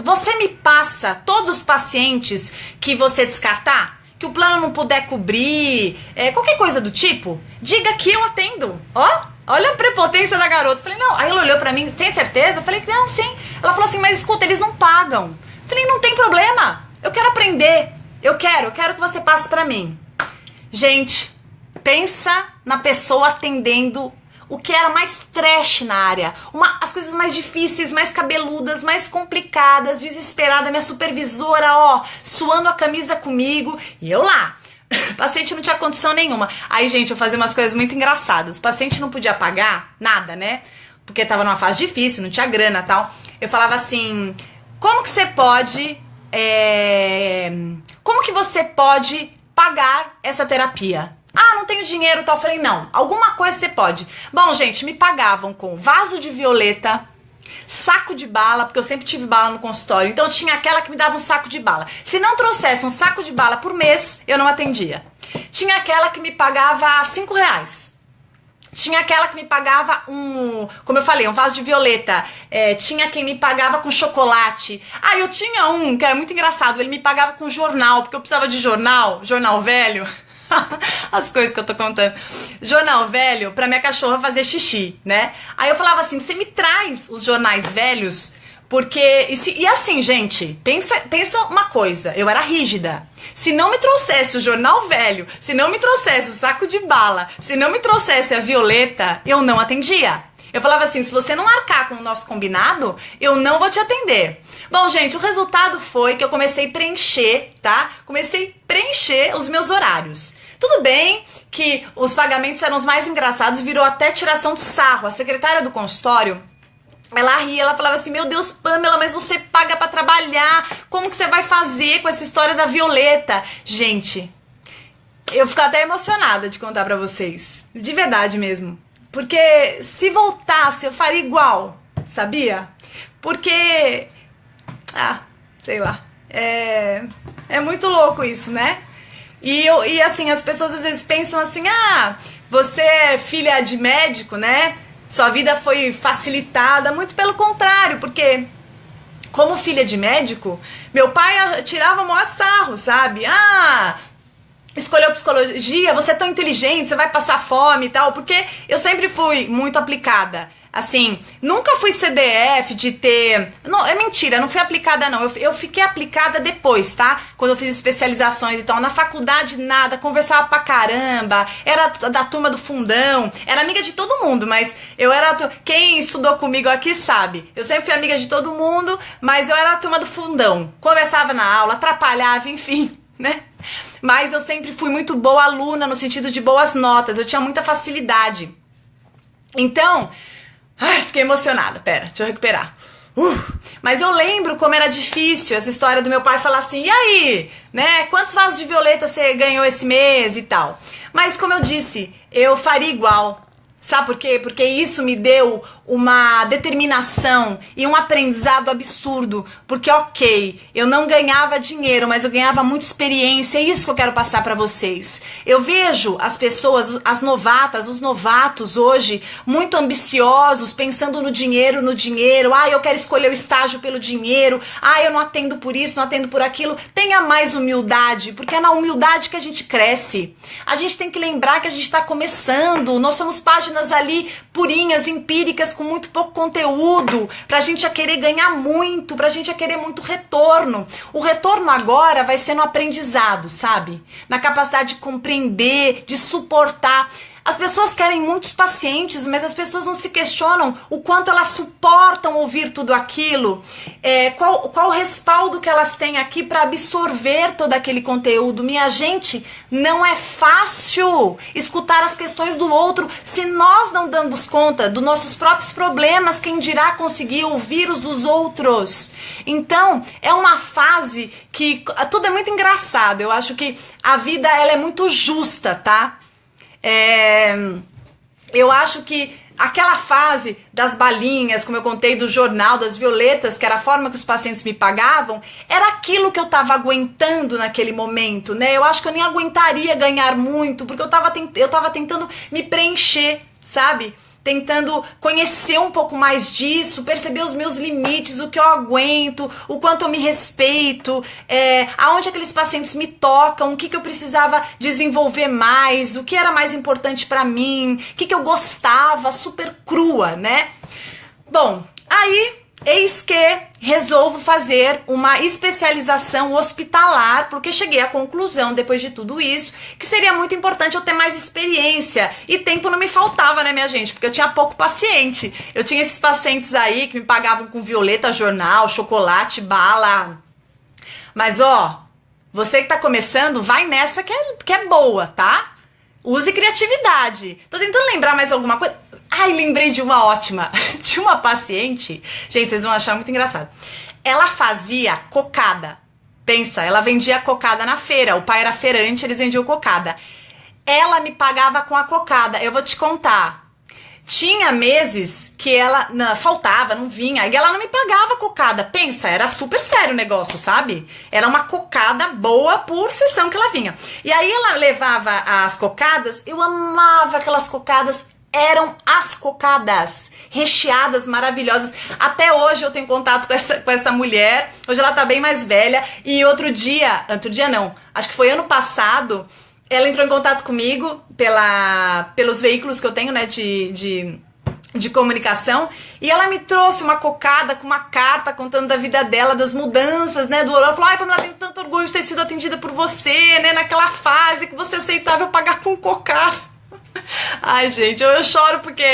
Você me passa todos os pacientes que você descartar, que o plano não puder cobrir, qualquer coisa do tipo, diga que eu atendo. Olha a prepotência da garota. Falei, não. Aí ela olhou pra mim, tem certeza? Eu falei, não, sim. Ela falou assim, mas escuta, eles não pagam. Eu falei, não tem problema. Eu quero aprender. Eu quero que você passe pra mim. Gente, pensa na pessoa atendendo o que era mais trash na área, as coisas mais difíceis, mais cabeludas, mais complicadas, desesperada, minha supervisora, suando a camisa comigo, e eu lá. O paciente não tinha condição nenhuma. Aí, gente, eu fazia umas coisas muito engraçadas. O paciente não podia pagar nada, né? Porque tava numa fase difícil, não tinha grana e tal. Eu falava assim, como que você pode pagar essa terapia? Não tenho dinheiro e tal. Eu falei, não, alguma coisa você pode. Bom, gente, me pagavam com vaso de violeta, saco de bala, porque eu sempre tive bala no consultório, então tinha aquela que me dava um saco de bala. Se não trouxesse um saco de bala por mês, eu não atendia. Tinha aquela que me pagava R$5. Tinha aquela que me pagava como eu falei, um vaso de violeta. Tinha quem me pagava com chocolate. Eu tinha um que era muito engraçado, ele me pagava com jornal, porque eu precisava de jornal velho. As coisas que eu tô contando. Jornal velho pra minha cachorra fazer xixi, né? Aí eu falava assim, você me traz os jornais velhos, porque... E assim, gente, pensa uma coisa, eu era rígida. Se não me trouxesse o jornal velho, se não me trouxesse o saco de bala, se não me trouxesse a violeta, eu não atendia. Eu falava assim, se você não arcar com o nosso combinado, eu não vou te atender. Bom, gente, o resultado foi que eu comecei a preencher, tá? Comecei a preencher os meus horários. Tudo bem que os pagamentos eram os mais engraçados, virou até tiração de sarro. A secretária do consultório, ela ria, ela falava assim, meu Deus, Pamela, mas você paga pra trabalhar, como que você vai fazer com essa história da Violeta? Gente, eu fico até emocionada de contar pra vocês, de verdade mesmo. Porque se voltasse, eu faria igual, sabia? Porque, sei lá, é muito louco isso, né? E assim, as pessoas às vezes pensam assim, você é filha de médico, né? Sua vida foi facilitada. Muito pelo contrário, porque como filha de médico, meu pai tirava o maior sarro, sabe? Escolheu psicologia, você é tão inteligente, você vai passar fome e tal, porque eu sempre fui muito aplicada. Assim, nunca fui CDF de ter... Não, é mentira, não fui aplicada não. Eu fiquei aplicada depois, tá? Quando eu fiz especializações e tal. Na faculdade, nada, conversava pra caramba, era da turma do fundão, era amiga de todo mundo, mas eu era... Quem estudou comigo aqui sabe. Eu sempre fui amiga de todo mundo, mas eu era a turma do fundão. Conversava na aula, atrapalhava, enfim, né? Mas eu sempre fui muito boa aluna, no sentido de boas notas. Eu tinha muita facilidade. Então... fiquei emocionada, pera, deixa eu recuperar. Mas eu lembro como era difícil essa história do meu pai falar assim, e aí, né, quantos vasos de violeta você ganhou esse mês e tal. Mas como eu disse, eu faria igual. Sabe por quê? Porque isso me deu uma determinação e um aprendizado absurdo. Porque, ok, eu não ganhava dinheiro, mas eu ganhava muita experiência. É isso que eu quero passar pra vocês. Eu vejo as pessoas, as novatas, os novatos hoje, muito ambiciosos, pensando no dinheiro, no dinheiro. Ah, eu quero escolher o estágio pelo dinheiro. Ah, eu não atendo por isso, não atendo por aquilo. Tenha mais humildade, porque é na humildade que a gente cresce. A gente tem que lembrar que a gente está começando. Nós somos páginas ali purinhas, empíricas, com muito pouco conteúdo, pra gente a querer ganhar muito, pra gente a querer muito retorno. O retorno agora vai ser no aprendizado, sabe? Na capacidade de compreender, de suportar. As pessoas querem muitos pacientes, mas as pessoas não se questionam o quanto elas suportam ouvir tudo aquilo, qual o respaldo que elas têm aqui para absorver todo aquele conteúdo. Minha gente, não é fácil escutar as questões do outro se nós não damos conta dos nossos próprios problemas, quem dirá conseguir ouvir os dos outros. Então, é uma fase que tudo é muito engraçado. Eu acho que a vida ela é muito justa, tá? Eu acho que aquela fase das balinhas, como eu contei do jornal, das violetas, que era a forma que os pacientes me pagavam, era aquilo que eu tava aguentando naquele momento, né? Eu acho que eu nem aguentaria ganhar muito, porque eu tava tentando me preencher, sabe? Tentando conhecer um pouco mais disso, perceber os meus limites, o que eu aguento, o quanto eu me respeito, aonde aqueles pacientes me tocam, o que eu precisava desenvolver mais, o que era mais importante pra mim, o que eu gostava, super crua, né? Bom, aí eis que resolvo fazer uma especialização hospitalar, porque cheguei à conclusão, depois de tudo isso, que seria muito importante eu ter mais experiência. E tempo não me faltava, né, minha gente? Porque eu tinha pouco paciente. Eu tinha esses pacientes aí que me pagavam com violeta, jornal, chocolate, bala. Mas, ó, você que tá começando, vai nessa que é boa, tá? Use criatividade. Tô tentando lembrar mais alguma coisa. Ai, lembrei de uma ótima. De uma paciente. Gente, vocês vão achar muito engraçado. Ela fazia cocada. Pensa, ela vendia cocada na feira. O pai era feirante, eles vendiam cocada. Ela me pagava com a cocada. Eu vou te contar. Tinha meses que ela faltava, não vinha. E ela não me pagava cocada. Pensa, era super sério o negócio, sabe? Era uma cocada boa por sessão que ela vinha. E aí ela levava as cocadas. Eu amava aquelas cocadas. Eram as cocadas recheadas, maravilhosas. Até hoje eu tenho contato com essa mulher. Hoje ela tá bem mais velha. E outro dia não, acho que foi ano passado, ela entrou em contato comigo pelos veículos que eu tenho, né, de comunicação. E ela me trouxe uma cocada com uma carta contando da vida dela, das mudanças, né, do horror. Ela falou, ai, Pamela, tenho tanto orgulho de ter sido atendida por você, né, naquela fase que você aceitava eu pagar com cocada. Ai, gente, eu choro porque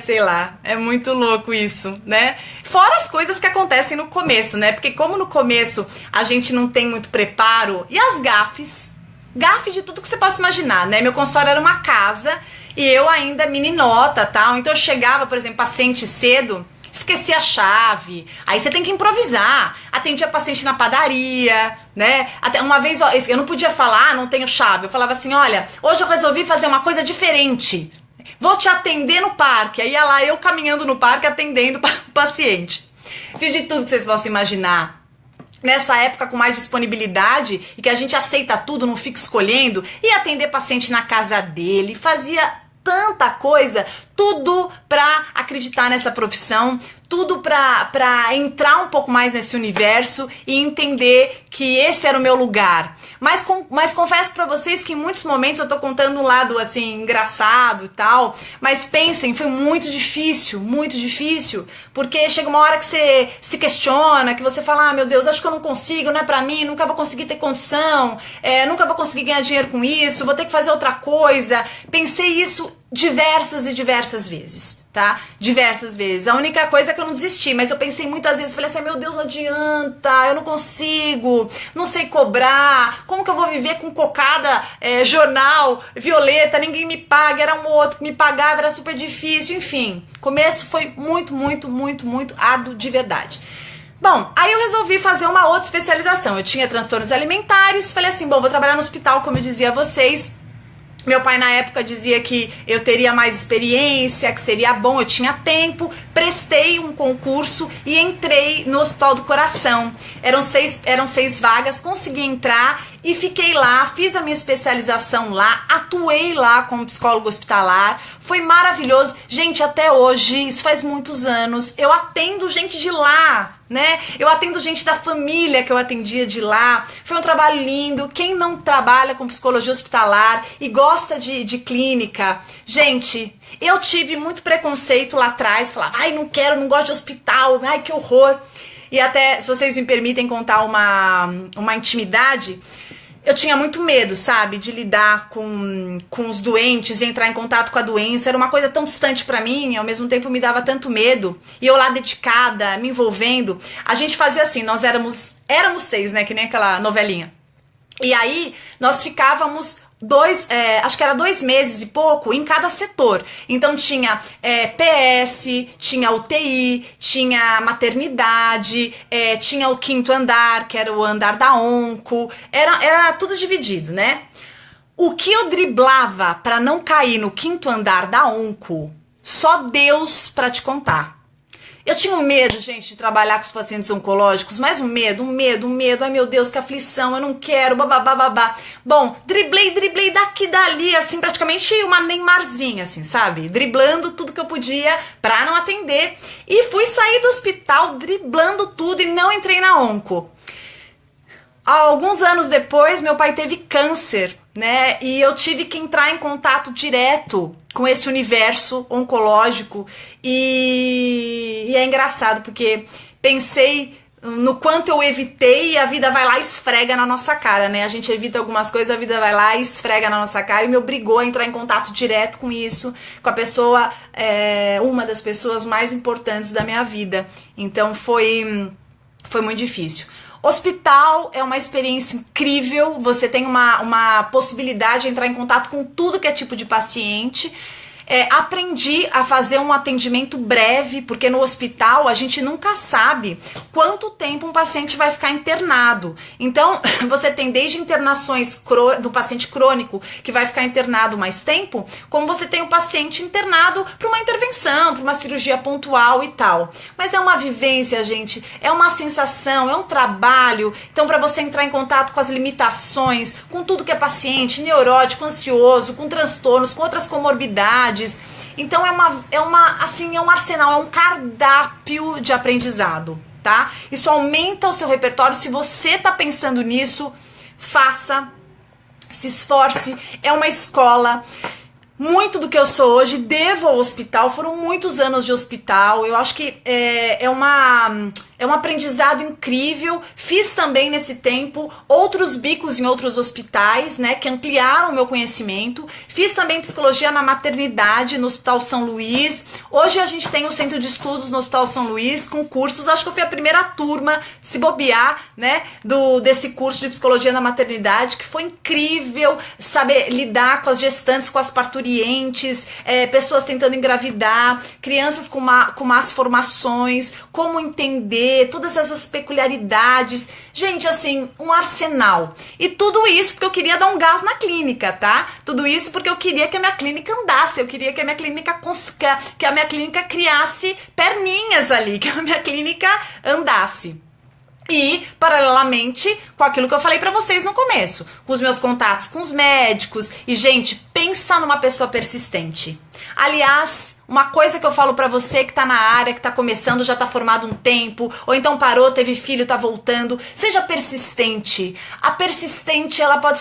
sei lá, é muito louco isso, né? Fora as coisas que acontecem no começo, né? Porque como no começo a gente não tem muito preparo, e as gafes de tudo que você possa imaginar, né? Meu consultório era uma casa e eu ainda meninota, tal, então eu chegava, por exemplo, paciente cedo, esqueci a chave, aí você tem que improvisar. Atendia paciente na padaria, né? Até uma vez eu não podia falar, não tenho chave. Eu falava assim, olha, hoje eu resolvi fazer uma coisa diferente. Vou te atender no parque. Aí ia lá eu caminhando no parque atendendo o paciente. Fiz de tudo que vocês possam imaginar. Nessa época com mais disponibilidade e que a gente aceita tudo, não fica escolhendo, ia atender paciente na casa dele, fazia tanta coisa, tudo pra acreditar nessa profissão, tudo pra entrar um pouco mais nesse universo e entender que esse era o meu lugar. Mas confesso pra vocês que em muitos momentos eu tô contando um lado assim, engraçado e tal, mas pensem, foi muito difícil, porque chega uma hora que você se questiona, que você fala, ah, meu Deus, acho que eu não consigo, não é pra mim, nunca vou conseguir ter condição, nunca vou conseguir ganhar dinheiro com isso, vou ter que fazer outra coisa. Pensei isso diversas e diversas vezes, tá? Diversas vezes. A única coisa é que eu não desisti, mas eu pensei muitas vezes, falei assim, meu Deus, não adianta, eu não consigo, não sei cobrar, como que eu vou viver com cocada, jornal, violeta, ninguém me paga, era um outro que me pagava, era super difícil, enfim. Começo foi muito árduo de verdade. Bom, aí eu resolvi fazer uma outra especialização. Eu tinha transtornos alimentares, falei assim, bom, vou trabalhar no hospital, como eu dizia a vocês, Meu pai na época dizia que eu teria mais experiência, que seria bom, eu tinha tempo, prestei um concurso e entrei no Hospital do Coração. Eram seis vagas, consegui entrar e fiquei lá, fiz a minha especialização lá, atuei lá como psicólogo hospitalar, foi maravilhoso. Gente, até hoje, isso faz muitos anos, eu atendo gente de lá, né? Eu atendo gente da família que eu atendia de lá. Foi um trabalho lindo. Quem não trabalha com psicologia hospitalar e gosta de clínica, gente, eu tive muito preconceito lá atrás, falava, ai, não quero, não gosto de hospital, ai, que horror. E até, se vocês me permitem contar uma intimidade, eu tinha muito medo, sabe, de lidar com os doentes, de entrar em contato com a doença. Era uma coisa tão distante pra mim, ao mesmo tempo me dava tanto medo. E eu lá dedicada, me envolvendo. A gente fazia assim, nós éramos 6, né, que nem aquela novelinha. E aí, nós ficávamos acho que era 2 meses e pouco em cada setor. Então tinha PS, tinha UTI, tinha maternidade, tinha o 5º andar, que era o andar da onco, era tudo dividido, né? O que eu driblava para não cair no 5º andar da onco, só Deus pra te contar. Eu tinha um medo, gente, de trabalhar com os pacientes oncológicos, mas um medo, ai meu Deus, que aflição, eu não quero, babá. Bom, driblei daqui e dali, assim, praticamente uma Neymarzinha, assim, sabe? Driblando tudo que eu podia pra não atender. E fui sair do hospital driblando tudo e não entrei na onco. Alguns anos depois, meu pai teve câncer, né? E eu tive que entrar em contato direto com esse universo oncológico e é engraçado porque pensei no quanto eu evitei e a vida vai lá e esfrega na nossa cara, né? A gente evita algumas coisas, a vida vai lá e esfrega na nossa cara e me obrigou a entrar em contato direto com isso, com a pessoa, uma das pessoas mais importantes da minha vida. Então foi muito difícil. Hospital é uma experiência incrível, você tem uma possibilidade de entrar em contato com tudo que é tipo de paciente. Aprendi a fazer um atendimento breve, porque no hospital a gente nunca sabe quanto tempo um paciente vai ficar internado. Então, você tem desde internações do paciente crônico, que vai ficar internado mais tempo, como você tem o paciente internado para uma intervenção, para uma cirurgia pontual e tal. Mas é uma vivência, gente, é uma sensação, é um trabalho. Então, para você entrar em contato com as limitações, com tudo que é paciente, neurótico, ansioso, com transtornos, com outras comorbidades. Então é um arsenal, é um cardápio de aprendizado, tá? Isso aumenta o seu repertório. Se você tá pensando nisso, faça, se esforce, é uma escola. Muito do que eu sou hoje devo ao hospital, foram muitos anos de hospital, eu acho que é um aprendizado incrível. Fiz também nesse tempo outros bicos em outros hospitais, né, que ampliaram o meu conhecimento. Fiz também psicologia na maternidade no Hospital São Luís. Hoje a gente tem o Centro de Estudos no Hospital São Luís com cursos, acho que eu fui a primeira turma, se bobear, né, desse curso de psicologia na maternidade, que foi incrível saber lidar com as gestantes, com as parturientes, pessoas tentando engravidar, crianças com más formações, como entender todas essas peculiaridades. Gente, assim, um arsenal. E tudo isso porque eu queria dar um gás na clínica, tá? Tudo isso porque eu queria que a minha clínica andasse, eu queria que a minha clínica criasse perninhas ali, que a minha clínica andasse. E, paralelamente, com aquilo que eu falei pra vocês no começo, com os meus contatos com os médicos. E, gente, pensa numa pessoa persistente. Aliás, uma coisa que eu falo pra você que tá na área, que tá começando, já tá formado um tempo, ou então parou, teve filho, tá voltando, seja persistente. A persistência, ela pode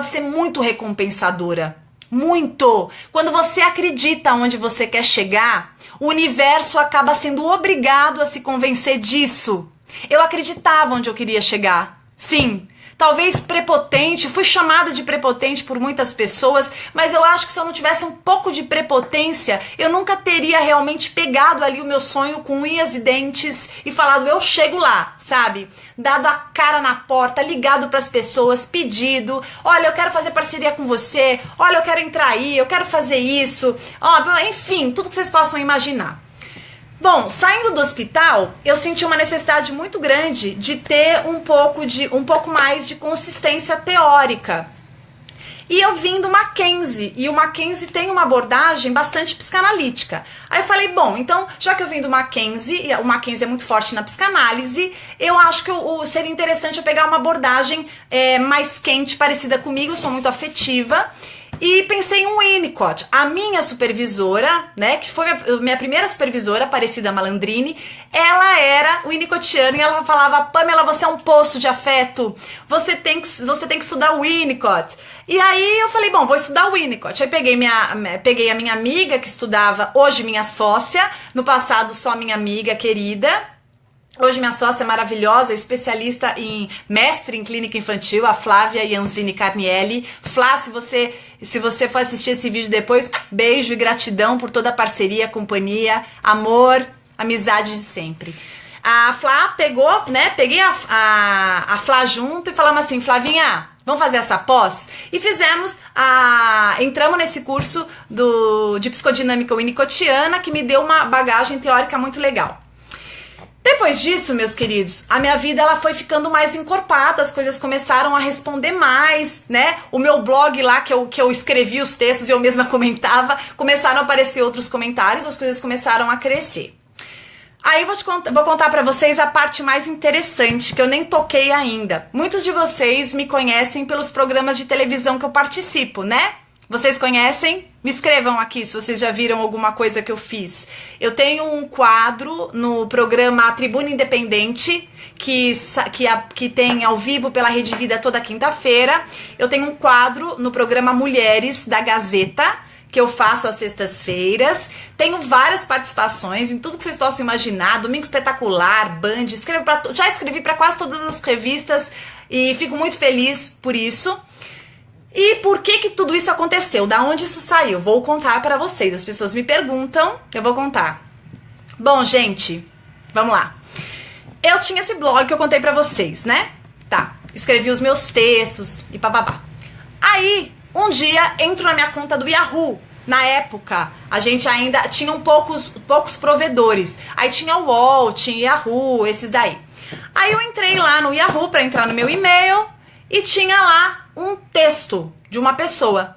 ser muito recompensadora. Muito! Quando você acredita onde você quer chegar, o universo acaba sendo obrigado a se convencer disso. Eu acreditava onde eu queria chegar. Sim, talvez prepotente, fui chamada de prepotente por muitas pessoas, mas eu acho que se eu não tivesse um pouco de prepotência, eu nunca teria realmente pegado ali o meu sonho com unhas e dentes e falado, eu chego lá, sabe? Dado a cara na porta, ligado para as pessoas, pedido, olha, eu quero fazer parceria com você, olha, eu quero entrar aí, eu quero fazer isso, enfim, tudo que vocês possam imaginar. Bom, saindo do hospital, eu senti uma necessidade muito grande de ter um pouco mais de consistência teórica. E eu vim do Mackenzie, e o Mackenzie tem uma abordagem bastante psicanalítica. Aí eu falei, bom, então, já que eu vim do Mackenzie, e o Mackenzie é muito forte na psicanálise, eu acho que seria interessante eu pegar uma abordagem mais quente, parecida comigo, eu sou muito afetiva. E pensei em um Winnicott. A minha supervisora, né, que foi a minha primeira supervisora, Aparecida Malandrini, ela era Winnicottiana e ela falava, Pamela, você é um poço de afeto, você tem que estudar o Winnicott. E aí eu falei, bom, vou estudar o Winnicott. Aí peguei a minha amiga que estudava, hoje minha sócia, no passado só minha amiga querida. Hoje minha sócia maravilhosa, especialista mestre em clínica infantil, a Flávia Ianzini Carnielli. Flá, se você for assistir esse vídeo depois, beijo e gratidão por toda a parceria, companhia, amor, amizade de sempre. A Flá pegou, né, peguei a Flá junto e falamos assim, Flavinha, vamos fazer essa pós? E entramos nesse curso de psicodinâmica winnicottiana, que me deu uma bagagem teórica muito legal. Depois disso, meus queridos, a minha vida ela foi ficando mais encorpada, as coisas começaram a responder mais, né? O meu blog lá, que eu escrevi os textos e eu mesma comentava, começaram a aparecer outros comentários, as coisas começaram a crescer. Aí vou contar pra vocês a parte mais interessante, que eu nem toquei ainda. Muitos de vocês me conhecem pelos programas de televisão que eu participo, né? Vocês conhecem? Me escrevam aqui se vocês já viram alguma coisa que eu fiz. Eu tenho um quadro no programa Tribuna Independente, que tem ao vivo pela Rede Vida toda quinta-feira. Eu tenho um quadro no programa Mulheres da Gazeta, que eu faço às sextas-feiras. Tenho várias participações em tudo que vocês possam imaginar. Domingo Espetacular, Band, já escrevi para quase todas as revistas e fico muito feliz por isso. E por que tudo isso aconteceu? Da onde isso saiu? Vou contar para vocês. As pessoas me perguntam, eu vou contar. Bom, gente, vamos lá. Eu tinha esse blog que eu contei pra vocês, né? Tá, escrevi os meus textos e papapá. Aí, um dia, entro na minha conta do Yahoo. Na época, a gente ainda tinha poucos provedores. Aí tinha o UOL, tinha Yahoo, esses daí. Aí eu entrei lá no Yahoo pra entrar no meu e-mail e tinha lá um texto de uma pessoa.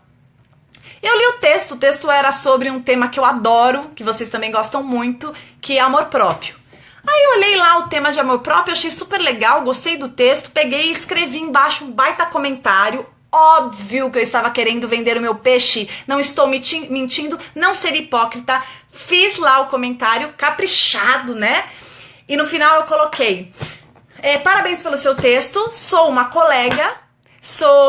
Eu li o texto era sobre um tema que eu adoro, que vocês também gostam muito, que é amor próprio. Aí eu olhei lá o tema de amor próprio, achei super legal, gostei do texto, peguei e escrevi embaixo um baita comentário. Óbvio que eu estava querendo vender o meu peixe, não estou mentindo, não ser hipócrita. Fiz lá o comentário, caprichado, né? E no final eu coloquei, parabéns pelo seu texto, sou uma colega,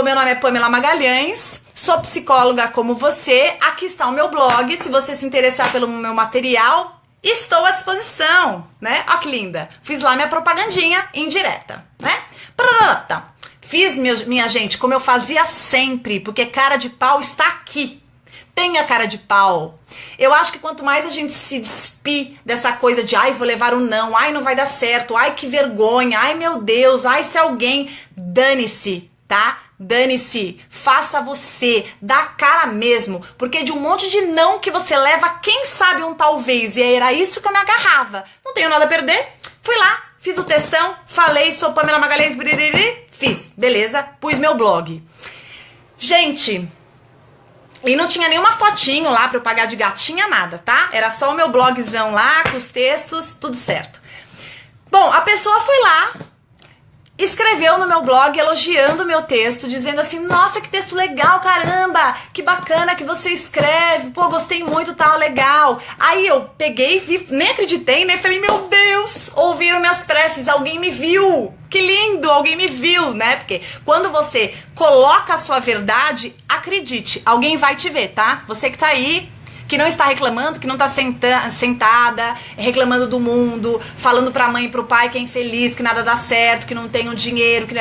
meu nome é Pamela Magalhães, sou psicóloga como você, aqui está o meu blog, se você se interessar pelo meu material, estou à disposição, né? Ó que linda, fiz lá minha propagandinha indireta, né? Fiz, minha gente, como eu fazia sempre, porque cara de pau está aqui. Tenha cara de pau. Eu acho que quanto mais a gente se despir dessa coisa de ai, vou levar um não, ai, não vai dar certo, ai, que vergonha, ai, meu Deus, ai, se alguém, dane-se, tá? Dane-se, faça você, dá a cara mesmo, porque de um monte de não que você leva, quem sabe um talvez, e era isso que eu me agarrava. Não tenho nada a perder, fui lá, fiz o textão, falei, sou Pamela Magalhães, fiz, beleza, pus meu blog. Gente, e não tinha nenhuma fotinho lá pra eu pagar de gatinha, nada, tá? Era só o meu blogzão lá, com os textos, tudo certo. Bom, a pessoa foi lá, escreveu no meu blog elogiando o meu texto, dizendo assim, nossa, que texto legal, caramba, que bacana que você escreve, pô, gostei muito, tá, legal. Aí eu peguei, vi, nem acreditei, né, falei, meu Deus, ouviram minhas preces, alguém me viu, que lindo, alguém me viu, né, porque quando você coloca a sua verdade, acredite, alguém vai te ver, tá, você que tá aí, que não está reclamando, que não está sentada, reclamando do mundo, falando pra mãe e pro pai que é infeliz, que nada dá certo, que não tem um dinheiro, que...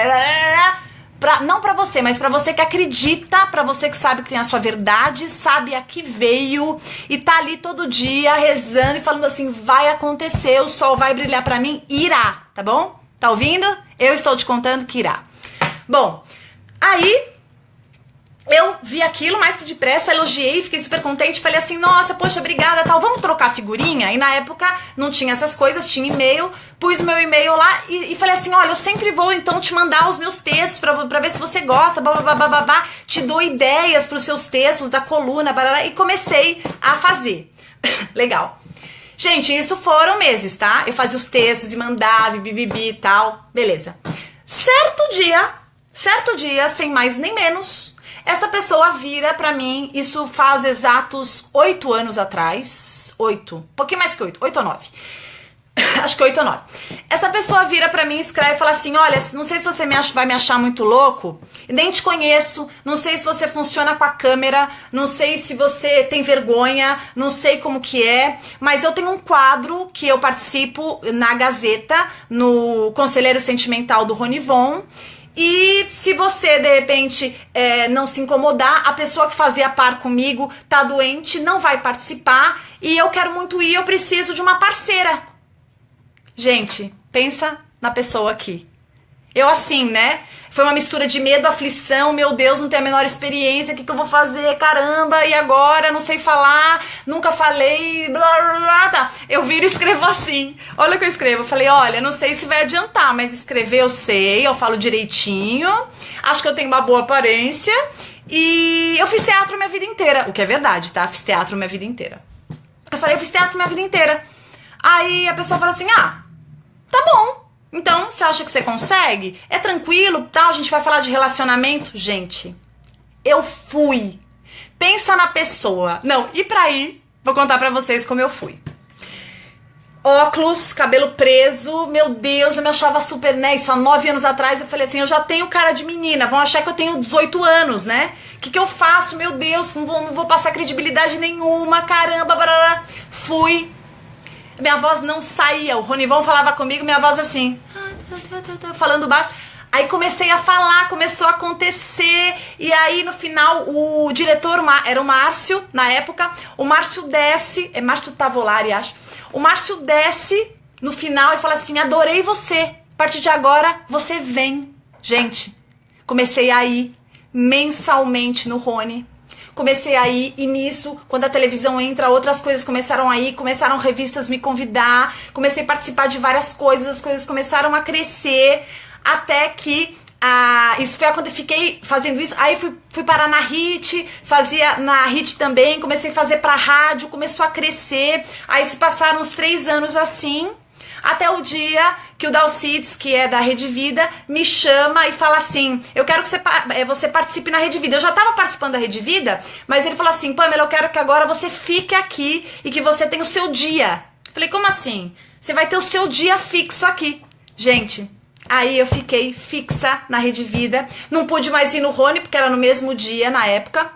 não pra você, mas pra você que acredita, pra você que sabe que tem a sua verdade, sabe a que veio e tá ali todo dia rezando e falando assim, vai acontecer, o sol vai brilhar pra mim, irá, tá bom? Tá ouvindo? Eu estou te contando que irá. Bom, aí eu vi aquilo mais que depressa, elogiei, fiquei super contente, falei assim, nossa, poxa, obrigada, tal, vamos trocar figurinha? E na época não tinha essas coisas, tinha e-mail, pus o meu e-mail lá e falei assim, olha, eu sempre vou então te mandar os meus textos pra ver se você gosta, babá, te dou ideias pros seus textos da coluna, barará, e comecei a fazer. Legal. Gente, isso foram meses, tá? Eu fazia os textos e mandava, bibibi e tal, beleza. Certo dia, sem mais nem menos, essa pessoa vira pra mim, isso faz exatos 8 anos atrás, 8, um pouquinho mais que 8 ou 9, acho que 8 ou 9. Essa pessoa vira pra mim, escreve e fala assim, olha, não sei se você vai me achar muito louco, nem te conheço, não sei se você funciona com a câmera, não sei se você tem vergonha, não sei como que é, mas eu tenho um quadro que eu participo na Gazeta, no Conselheiro Sentimental do Ronivon. E se você, de repente, não se incomodar, a pessoa que fazia par comigo tá doente, não vai participar e eu quero muito ir, eu preciso de uma parceira. Gente, pensa na pessoa aqui. Eu assim, né? Foi uma mistura de medo, aflição, meu Deus, não tenho a menor experiência, o que eu vou fazer? Caramba, e agora? Não sei falar, nunca falei, blá, blá, blá, tá. Eu viro e escrevo assim. Olha o que eu escrevo. Eu falei, olha, não sei se vai adiantar, mas escrever eu sei, eu falo direitinho, acho que eu tenho uma boa aparência e eu fiz teatro minha vida inteira. O que é verdade, tá? Fiz teatro minha vida inteira. Eu falei, eu fiz teatro minha vida inteira. Aí a pessoa fala assim, ah, tá bom. Então, você acha que você consegue? É tranquilo, tal, a gente vai falar de relacionamento? Gente, eu fui. Pensa na pessoa. Não, e pra ir, vou contar pra vocês como eu fui. Óculos, cabelo preso, meu Deus, eu me achava super, né? Isso há 9 anos atrás, eu falei assim, eu já tenho cara de menina, vão achar que eu tenho 18 anos, né? O que eu faço? Meu Deus, não vou passar credibilidade nenhuma, caramba, barará. Fui. Minha voz não saía, o Ronivon falava comigo, minha voz assim, falando baixo. Aí comecei a falar, começou a acontecer, e aí no final o diretor, era o Márcio, na época, o Márcio desce, é Márcio Tavolari, acho, o Márcio desce no final e fala assim, adorei você, a partir de agora você vem. Gente, comecei a ir mensalmente no Rony. Comecei a ir e nisso, quando a televisão entra, outras coisas começaram a ir, começaram revistas me convidar, comecei a participar de várias coisas, as coisas começaram a crescer, até que isso foi quando eu fiquei fazendo isso, aí fui parar na HIT, fazia na HIT também, comecei a fazer pra rádio, começou a crescer, aí se passaram uns 3 anos assim, até o dia que o Dalcides, que é da Rede Vida, me chama e fala assim, eu quero que você participe na Rede Vida. Eu já estava participando da Rede Vida, mas ele falou assim, Pamela, eu quero que agora você fique aqui e que você tenha o seu dia. Falei, como assim? Você vai ter o seu dia fixo aqui. Gente, aí eu fiquei fixa na Rede Vida, não pude mais ir no Rony, porque era no mesmo dia, na época.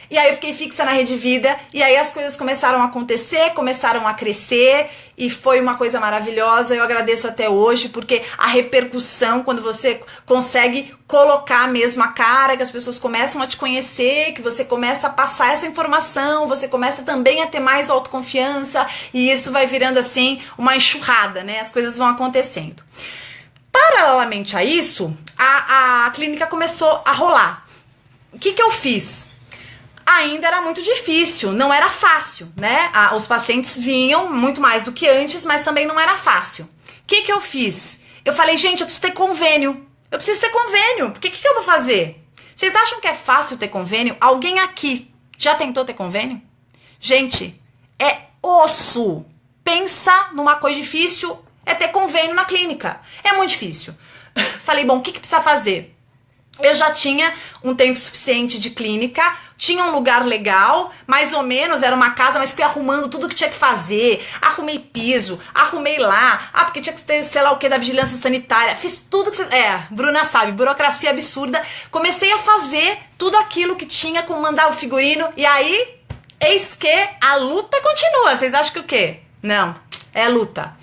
E aí eu fiquei fixa na Rede Vida, e aí as coisas começaram a acontecer, começaram a crescer, e foi uma coisa maravilhosa, eu agradeço até hoje, porque a repercussão, quando você consegue colocar mesmo a cara, que as pessoas começam a te conhecer, que você começa a passar essa informação, você começa também a ter mais autoconfiança, e isso vai virando assim uma enxurrada, né? As coisas vão acontecendo. Paralelamente a isso, a clínica começou a rolar. O que eu fiz? Ainda era muito difícil, não era fácil, né? Os pacientes vinham muito mais do que antes, mas também não era fácil. O que eu fiz? Eu falei, gente, eu preciso ter convênio. Eu preciso ter convênio. O que eu vou fazer? Vocês acham que é fácil ter convênio? Alguém aqui já tentou ter convênio? Gente, é osso. Pensa numa coisa difícil, é ter convênio na clínica. É muito difícil. Falei, bom, o que precisa fazer? Eu já tinha um tempo suficiente de clínica, tinha um lugar legal, mais ou menos, era uma casa, mas fui arrumando tudo que tinha que fazer, arrumei piso, arrumei lá, porque tinha que ter, sei lá o que, da vigilância sanitária, fiz tudo que Bruna sabe, burocracia absurda, comecei a fazer tudo aquilo que tinha, como mandar o figurino, e aí, eis que a luta continua, vocês acham que o quê? Não, é luta.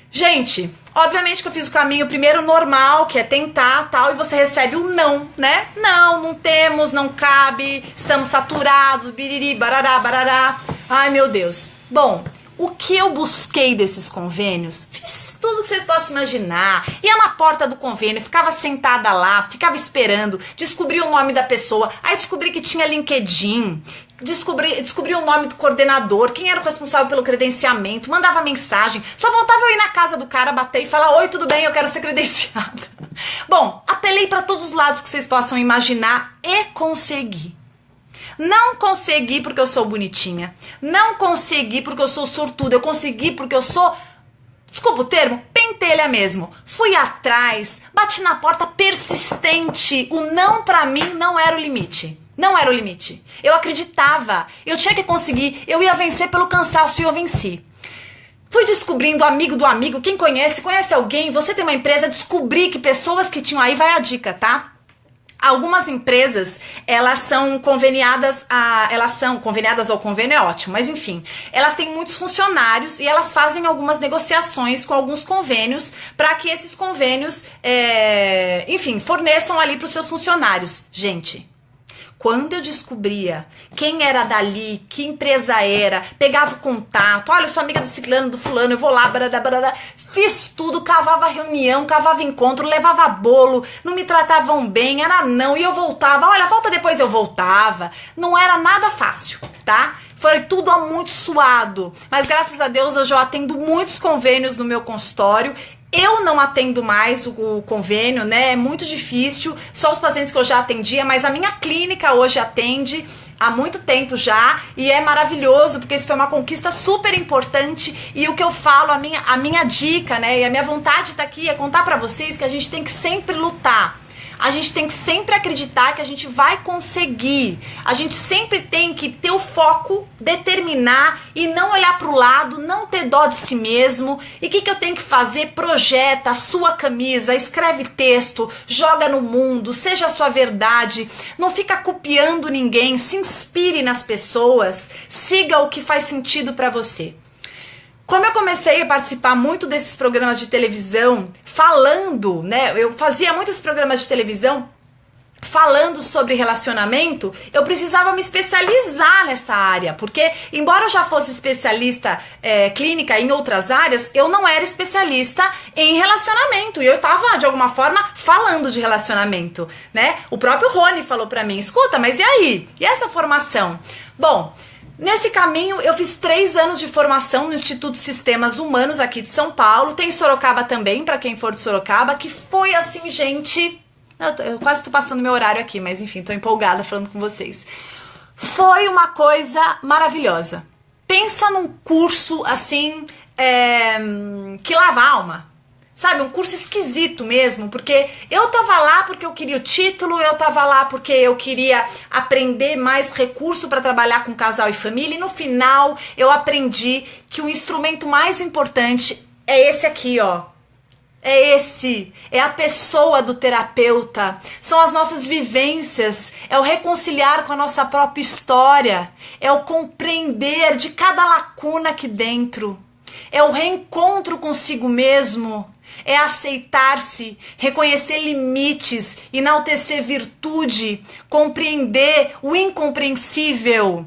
Gente, obviamente que eu fiz o caminho primeiro normal, que é tentar, tal, e você recebe o não, né? Não temos, não cabe, estamos saturados, biriri, barará, barará. Ai, meu Deus. Bom, O que eu busquei desses convênios? Fiz tudo que vocês possam imaginar. Ia na porta do convênio, ficava sentada lá, ficava esperando, descobri o nome da pessoa, aí descobri que tinha LinkedIn, descobri o nome do coordenador, quem era o responsável pelo credenciamento, mandava mensagem, só voltava eu ir na casa do cara, bater e falar: oi, tudo bem, eu quero ser credenciada. Bom, apelei para todos os lados que vocês possam imaginar e consegui. Não consegui porque eu sou bonitinha. Não consegui porque eu sou sortuda. Eu consegui porque eu sou, desculpa o termo, pentelha mesmo. Fui atrás, bati na porta, persistente. O não pra mim não era o limite. Não era o limite. Eu acreditava. Eu tinha que conseguir. Eu ia vencer pelo cansaço e eu venci. Fui descobrindo amigo do amigo. Quem conhece alguém. Você tem uma empresa, descobri que pessoas que tinham aí, vai a dica, tá? Algumas empresas, elas são conveniadas ao convênio, é ótimo, mas enfim, elas têm muitos funcionários e elas fazem algumas negociações com alguns convênios para que esses convênios, enfim, forneçam ali para os seus funcionários. Gente, quando eu descobria quem era dali, que empresa era, pegava o contato, olha, eu sou amiga do ciclano, do fulano, eu vou lá, fiz tudo, cavava reunião, cavava encontro, levava bolo, não me tratavam bem, era não, e eu voltava, olha, volta depois, eu voltava. Não era nada fácil, tá? Foi tudo muito suado, mas graças a Deus hoje eu atendo muitos convênios no meu consultório. Eu não atendo mais o convênio, né? É muito difícil, só os pacientes que eu já atendia, mas a minha clínica hoje atende há muito tempo já e é maravilhoso, porque isso foi uma conquista super importante. E o que eu falo, a minha dica, né? E a minha vontade tá aqui é contar pra vocês que a gente tem que sempre lutar. A gente tem que sempre acreditar que a gente vai conseguir. A gente sempre tem que ter o foco, determinar e não olhar para o lado, não ter dó de si mesmo. E o que eu tenho que fazer? Projeta a sua camisa, escreve texto, joga no mundo, seja a sua verdade. Não fica copiando ninguém, se inspire nas pessoas, siga o que faz sentido para você. Como eu comecei a participar muito desses programas de televisão, falando, né? Eu fazia muitos programas de televisão falando sobre relacionamento, eu precisava me especializar nessa área, porque embora eu já fosse especialista clínica em outras áreas, eu não era especialista em relacionamento, e eu tava, de alguma forma, falando de relacionamento, né? O próprio Rony falou pra mim: escuta, mas e aí? E essa formação? Bom, nesse caminho, eu fiz 3 anos de formação no Instituto de Sistemas Humanos aqui de São Paulo. Tem Sorocaba também, para quem for de Sorocaba, que foi assim, gente... Eu quase tô passando meu horário aqui, mas enfim, tô empolgada falando com vocês. Foi uma coisa maravilhosa. Pensa num curso, assim, que lava a alma. Sabe, um curso esquisito mesmo, porque eu tava lá porque eu queria o título, eu tava lá porque eu queria aprender mais recurso para trabalhar com casal e família, e no final eu aprendi que o instrumento mais importante é esse aqui, ó. É a pessoa do terapeuta, são as nossas vivências, é o reconciliar com a nossa própria história, é o compreender de cada lacuna aqui dentro, é o reencontro consigo mesmo, é aceitar-se, reconhecer limites, enaltecer virtude, compreender o incompreensível,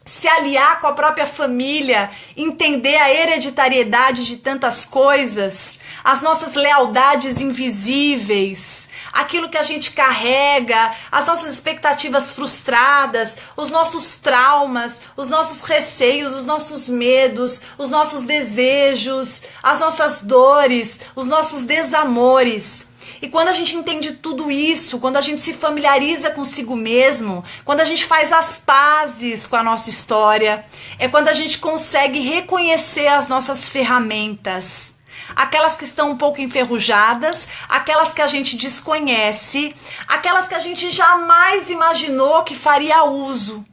se aliar com a própria família, entender a hereditariedade de tantas coisas, as nossas lealdades invisíveis, aquilo que a gente carrega, as nossas expectativas frustradas, os nossos traumas, os nossos receios, os nossos medos, os nossos desejos, as nossas dores, os nossos desamores. E quando a gente entende tudo isso, quando a gente se familiariza consigo mesmo, quando a gente faz as pazes com a nossa história, é quando a gente consegue reconhecer as nossas ferramentas. Aquelas que estão um pouco enferrujadas, aquelas que a gente desconhece, aquelas que a gente jamais imaginou que faria uso.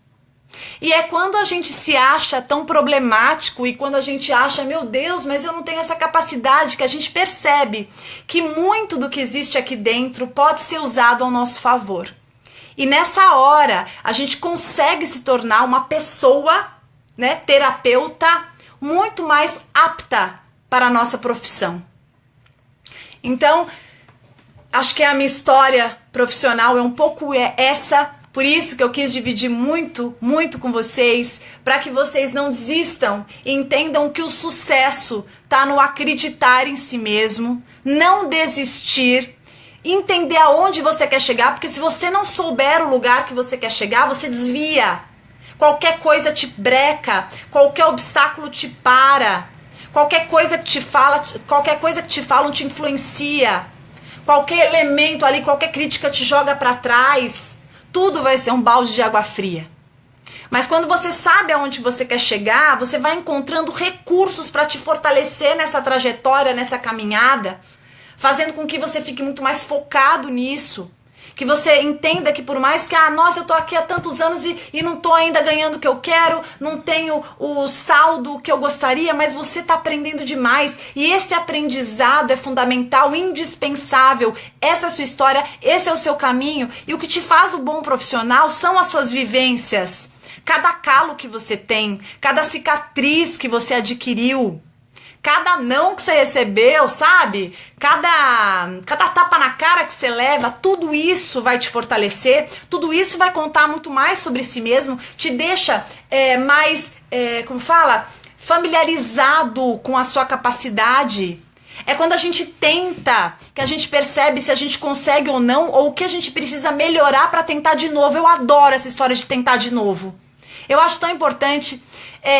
E é quando a gente se acha tão problemático e quando a gente acha, meu Deus, mas eu não tenho essa capacidade, que a gente percebe que muito do que existe aqui dentro pode ser usado ao nosso favor. E nessa hora, a gente consegue se tornar uma pessoa, né, terapeuta, muito mais apta para a nossa profissão. Então, acho que a minha história profissional é um pouco essa, Por isso que eu quis dividir muito, muito com vocês, para que vocês não desistam e entendam que o sucesso tá no acreditar em si mesmo, não desistir, entender aonde você quer chegar, porque se você não souber o lugar que você quer chegar, você desvia. Qualquer coisa te breca, qualquer obstáculo te para, qualquer coisa que te falam te influencia, qualquer elemento ali, qualquer crítica te joga para trás, tudo vai ser um balde de água fria. Mas quando você sabe aonde você quer chegar, você vai encontrando recursos para te fortalecer nessa trajetória, nessa caminhada, fazendo com que você fique muito mais focado nisso. Que você entenda que por mais que, nossa, eu tô aqui há tantos anos e não tô ainda ganhando o que eu quero, não tenho o saldo que eu gostaria, mas você tá aprendendo demais. E esse aprendizado é fundamental, indispensável. Essa é a sua história, esse é o seu caminho. E o que te faz um bom profissional são as suas vivências. Cada calo que você tem, cada cicatriz que você adquiriu, cada não que você recebeu, sabe? Cada tapa na cara que você leva, tudo isso vai te fortalecer, tudo isso vai contar muito mais sobre si mesmo, te deixa mais, familiarizado com a sua capacidade. É quando a gente tenta que a gente percebe se a gente consegue ou não, ou o que a gente precisa melhorar para tentar de novo. Eu adoro essa história de tentar de novo. Eu acho tão importante.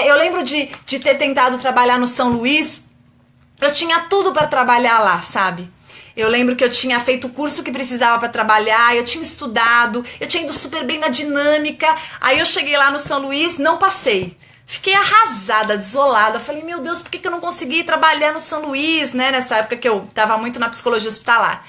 Eu lembro de ter tentado trabalhar no São Luís. Eu tinha tudo para trabalhar lá, sabe? Eu lembro que eu tinha feito o curso que precisava para trabalhar, eu tinha estudado, eu tinha ido super bem na dinâmica. Aí eu cheguei lá no São Luís, não passei. Fiquei arrasada, desolada. Falei, meu Deus, por que eu não consegui trabalhar no São Luís, né? Nessa época que eu tava muito na psicologia hospitalar.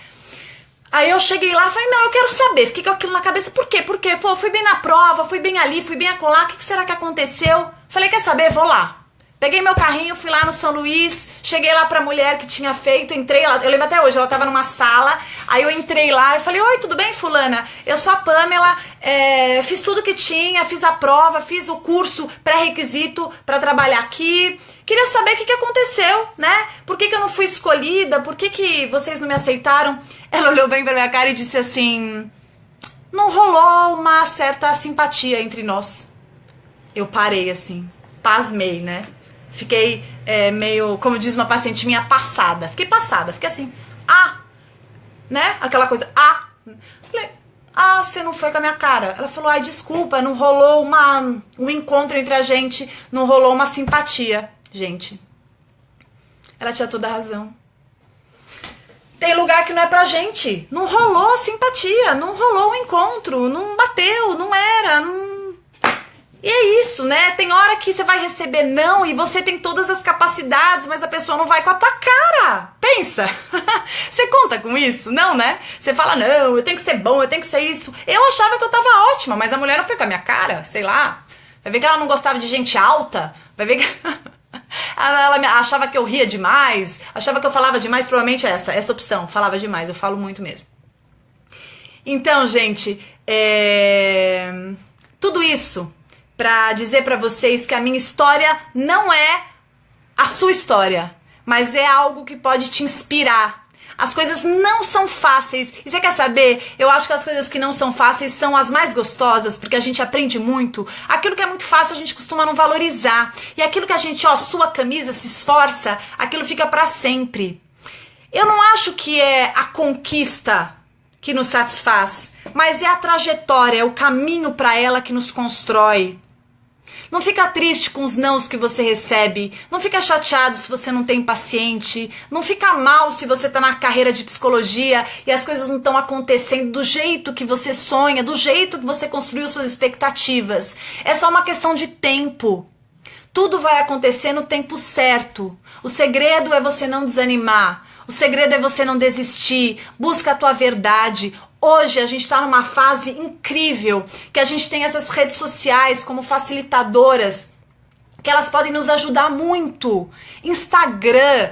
Aí eu cheguei lá e falei, não, eu quero saber. Fiquei com aquilo na cabeça, por quê? Porque, pô, fui bem na prova, fui bem ali, fui bem acolá, o que será que aconteceu? Falei, quer saber? Vou lá. Peguei meu carrinho, fui lá no São Luís, cheguei lá pra mulher que tinha feito, entrei lá, eu lembro até hoje, ela tava numa sala, aí eu entrei lá e falei, oi, tudo bem, fulana? Eu sou a Pamela, fiz tudo que tinha, fiz a prova, fiz o curso pré-requisito pra trabalhar aqui, queria saber o que aconteceu, né? Por que eu não fui escolhida? Por que vocês não me aceitaram? Ela olhou bem pra minha cara e disse assim, não rolou uma certa simpatia entre nós. Eu parei assim, pasmei, né? Fiquei meio, como diz uma paciente minha, passada. Fiquei passada, fiquei assim, né? Aquela coisa, Falei, você não foi com a minha cara. Ela falou, ai, desculpa, não rolou um encontro entre a gente, não rolou uma simpatia. Gente, ela tinha toda a razão. Tem lugar que não é pra gente. Não rolou a simpatia, não rolou o encontro, não bateu, não era, E é isso, né? Tem hora que você vai receber não e você tem todas as capacidades, mas a pessoa não vai com a tua cara. Pensa. Você conta com isso? Não, né? Você fala, não, eu tenho que ser bom, eu tenho que ser isso. Eu achava que eu tava ótima, mas a mulher não foi com a minha cara, sei lá. Vai ver que ela não gostava de gente alta. Vai ver que ela achava que eu ria demais, achava que eu falava demais, provavelmente essa opção. Falava demais, eu falo muito mesmo. Então, gente, tudo isso pra dizer pra vocês que a minha história não é a sua história, mas é algo que pode te inspirar. As coisas não são fáceis. E você quer saber? Eu acho que as coisas que não são fáceis são as mais gostosas, porque a gente aprende muito. Aquilo que é muito fácil a gente costuma não valorizar. E aquilo que a gente, sua a camisa, se esforça, aquilo fica pra sempre. Eu não acho que é a conquista que nos satisfaz, mas é a trajetória, é o caminho pra ela que nos constrói. Não fica triste com os nãos que você recebe, não fica chateado se você não tem paciente, não fica mal se você tá na carreira de psicologia e as coisas não estão acontecendo do jeito que você sonha, do jeito que você construiu suas expectativas. É só uma questão de tempo. Tudo vai acontecer no tempo certo. O segredo é você não desanimar, o segredo é você não desistir, busca a tua verdade. Hoje a gente está numa fase incrível, que a gente tem essas redes sociais como facilitadoras, que elas podem nos ajudar muito. Instagram,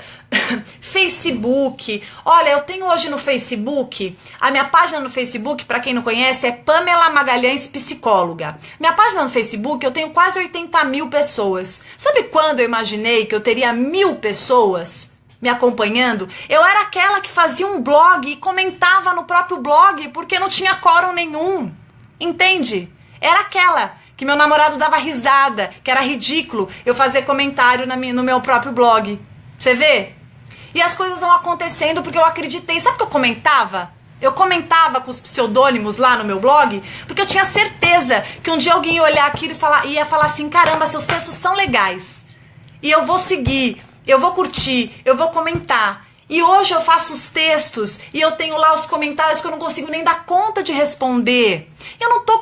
Facebook. Olha, eu tenho hoje no Facebook, a minha página no Facebook, para quem não conhece, é Pamela Magalhães Psicóloga. Minha página no Facebook, eu tenho quase 80 mil pessoas. Sabe quando eu imaginei que eu teria 1000 pessoas me acompanhando? Eu era aquela que fazia um blog e comentava no próprio blog porque não tinha quórum nenhum. Entende? Era aquela que meu namorado dava risada, que era ridículo eu fazer comentário no meu próprio blog. Você vê? E as coisas vão acontecendo porque eu acreditei. Sabe o que eu comentava? Eu comentava com os pseudônimos lá no meu blog, porque eu tinha certeza que um dia alguém ia olhar aquilo e ia falar assim, caramba, seus textos são legais. E eu vou seguir, eu vou curtir, eu vou comentar. E hoje eu faço os textos e eu tenho lá os comentários que eu não consigo nem dar conta de responder. Eu não tô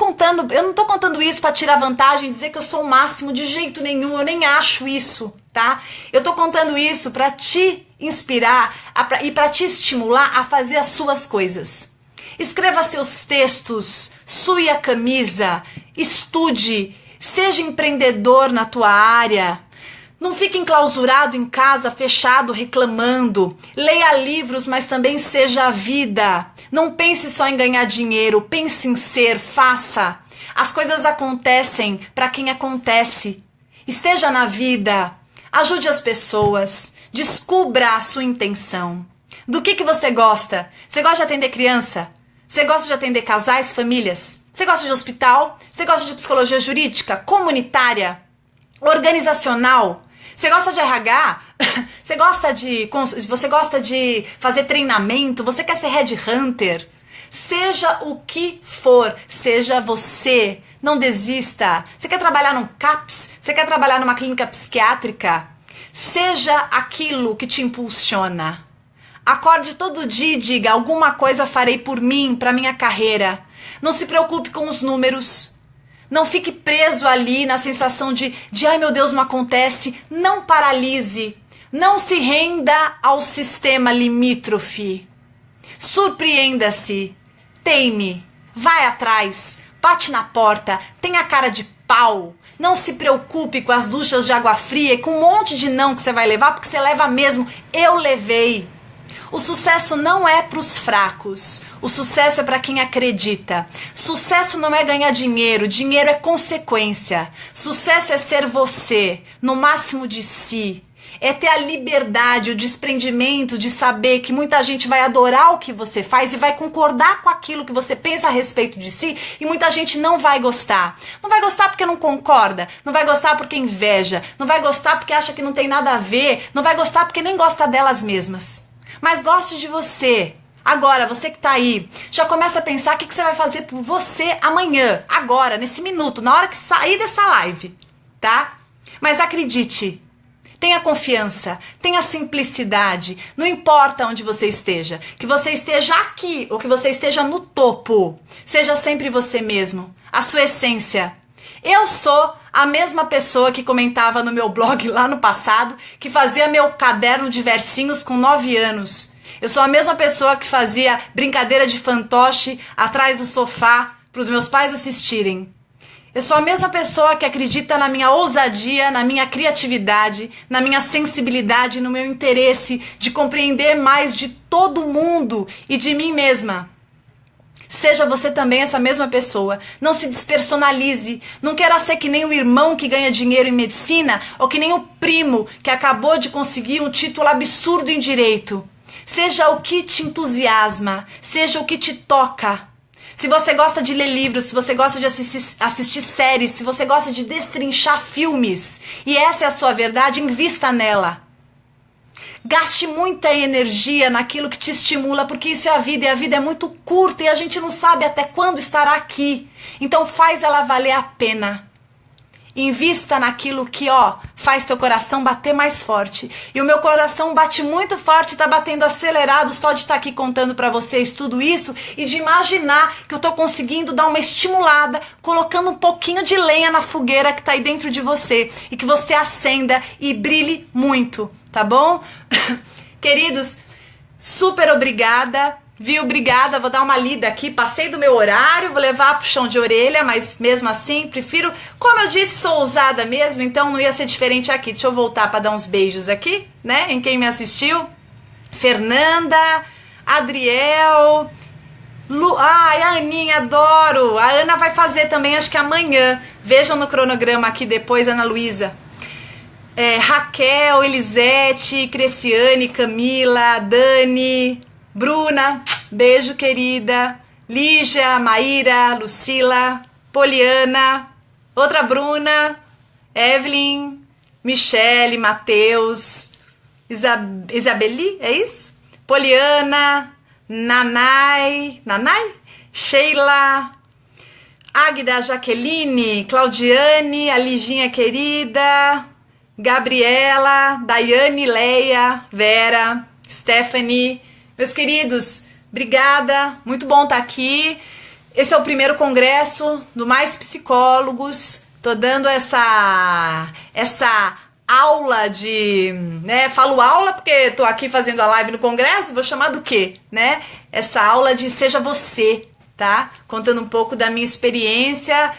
contando isso para tirar vantagem e dizer que eu sou o máximo de jeito nenhum, eu nem acho isso, tá? Eu tô contando isso para te inspirar e para te estimular a fazer as suas coisas. Escreva seus textos, sue a camisa, estude, seja empreendedor na tua área. Não fique enclausurado em casa, fechado, reclamando. Leia livros, mas também seja a vida. Não pense só em ganhar dinheiro, pense em ser, faça. As coisas acontecem para quem acontece. Esteja na vida, ajude as pessoas, descubra a sua intenção. Do que você gosta? Você gosta de atender criança? Você gosta de atender casais, famílias? Você gosta de hospital? Você gosta de psicologia jurídica, comunitária, organizacional? Você gosta de RH? Você gosta de fazer treinamento? Você quer ser headhunter? Seja o que for, seja você. Não desista. Você quer trabalhar num CAPS? Você quer trabalhar numa clínica psiquiátrica? Seja aquilo que te impulsiona. Acorde todo dia e diga, alguma coisa farei por mim, para minha carreira. Não se preocupe com os números. Não fique preso ali na sensação de ai meu Deus, não acontece. Não paralise. Não se renda ao sistema limítrofe. Surpreenda-se. Teime. Vai atrás. Bate na porta. Tenha cara de pau. Não se preocupe com as duchas de água fria e com um monte de não que você vai levar, porque você leva mesmo. Eu levei. O sucesso não é para os fracos. O sucesso é para quem acredita. Sucesso não é ganhar dinheiro. Dinheiro é consequência. Sucesso é ser você, no máximo de si. É ter a liberdade, o desprendimento de saber que muita gente vai adorar o que você faz e vai concordar com aquilo que você pensa a respeito de si, e muita gente não vai gostar. Não vai gostar porque não concorda, não vai gostar porque inveja, não vai gostar porque acha que não tem nada a ver, não vai gostar porque nem gosta delas mesmas. Mas goste de você. Agora, você que tá aí, já começa a pensar o que você vai fazer por você amanhã, agora, nesse minuto, na hora que sair dessa live, tá? Mas acredite, tenha confiança, tenha simplicidade, não importa onde você esteja, que você esteja aqui ou que você esteja no topo, seja sempre você mesmo, a sua essência. Eu sou a mesma pessoa que comentava no meu blog lá no passado, que fazia meu caderno de versinhos com 9 anos. Eu sou a mesma pessoa que fazia brincadeira de fantoche atrás do sofá para os meus pais assistirem. Eu sou a mesma pessoa que acredita na minha ousadia, na minha criatividade, na minha sensibilidade, no meu interesse de compreender mais de todo mundo e de mim mesma. Seja você também essa mesma pessoa. Não se despersonalize. Não queira ser que nem o irmão que ganha dinheiro em medicina ou que nem o primo que acabou de conseguir um título absurdo em direito. Seja o que te entusiasma. Seja o que te toca. Se você gosta de ler livros, se você gosta de assistir séries, se você gosta de destrinchar filmes, e essa é a sua verdade, invista nela. Gaste muita energia naquilo que te estimula, porque isso é a vida, e a vida é muito curta e a gente não sabe até quando estará aqui. Então faz ela valer a pena. Invista naquilo que, faz teu coração bater mais forte. E o meu coração bate muito forte, tá batendo acelerado só de estar aqui contando pra vocês tudo isso e de imaginar que eu tô conseguindo dar uma estimulada, colocando um pouquinho de lenha na fogueira que tá aí dentro de você e que você acenda e brilhe muito, tá bom? Queridos, super obrigada. Viu? Obrigada, vou dar uma lida aqui, passei do meu horário, vou levar pro chão de orelha, mas mesmo assim, prefiro, como eu disse, sou ousada mesmo, então não ia ser diferente aqui. Deixa eu voltar para dar uns beijos aqui, né, em quem me assistiu. Fernanda, Adriel, ai, a Aninha, adoro. A Ana vai fazer também, acho que amanhã. Vejam no cronograma aqui depois, Ana Luísa. Raquel, Elisete, Creciane, Camila, Dani... Bruna, beijo querida. Lígia, Maíra, Lucila, Poliana, outra Bruna, Evelyn, Michele, Matheus, Isabeli, é isso? Poliana, Nanai, Sheila, Águida, Jaqueline, Claudiane, a Liginha querida, Gabriela, Daiane, Leia, Vera, Stephanie, meus queridos, obrigada, muito bom estar aqui. Esse é o primeiro congresso do Mais Psicólogos. Tô dando essa aula de, né, falo aula porque tô aqui fazendo a live no congresso, vou chamar do quê, né? Essa aula de Seja Você, tá? Contando um pouco da minha experiência,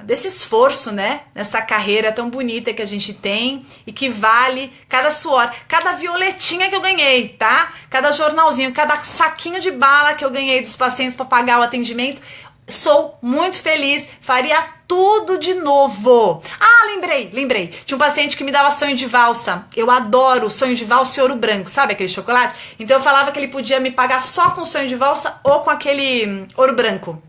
desse esforço, né? Nessa carreira tão bonita que a gente tem e que vale cada suor, cada violetinha que eu ganhei, tá? Cada jornalzinho, cada saquinho de bala que eu ganhei dos pacientes para pagar o atendimento. Sou muito feliz, faria tudo de novo. Ah, lembrei. Tinha um paciente que me dava sonho de valsa. Eu adoro sonho de valsa e ouro branco, sabe aquele chocolate? Então eu falava que ele podia me pagar só com sonho de valsa ou com aquele ouro branco.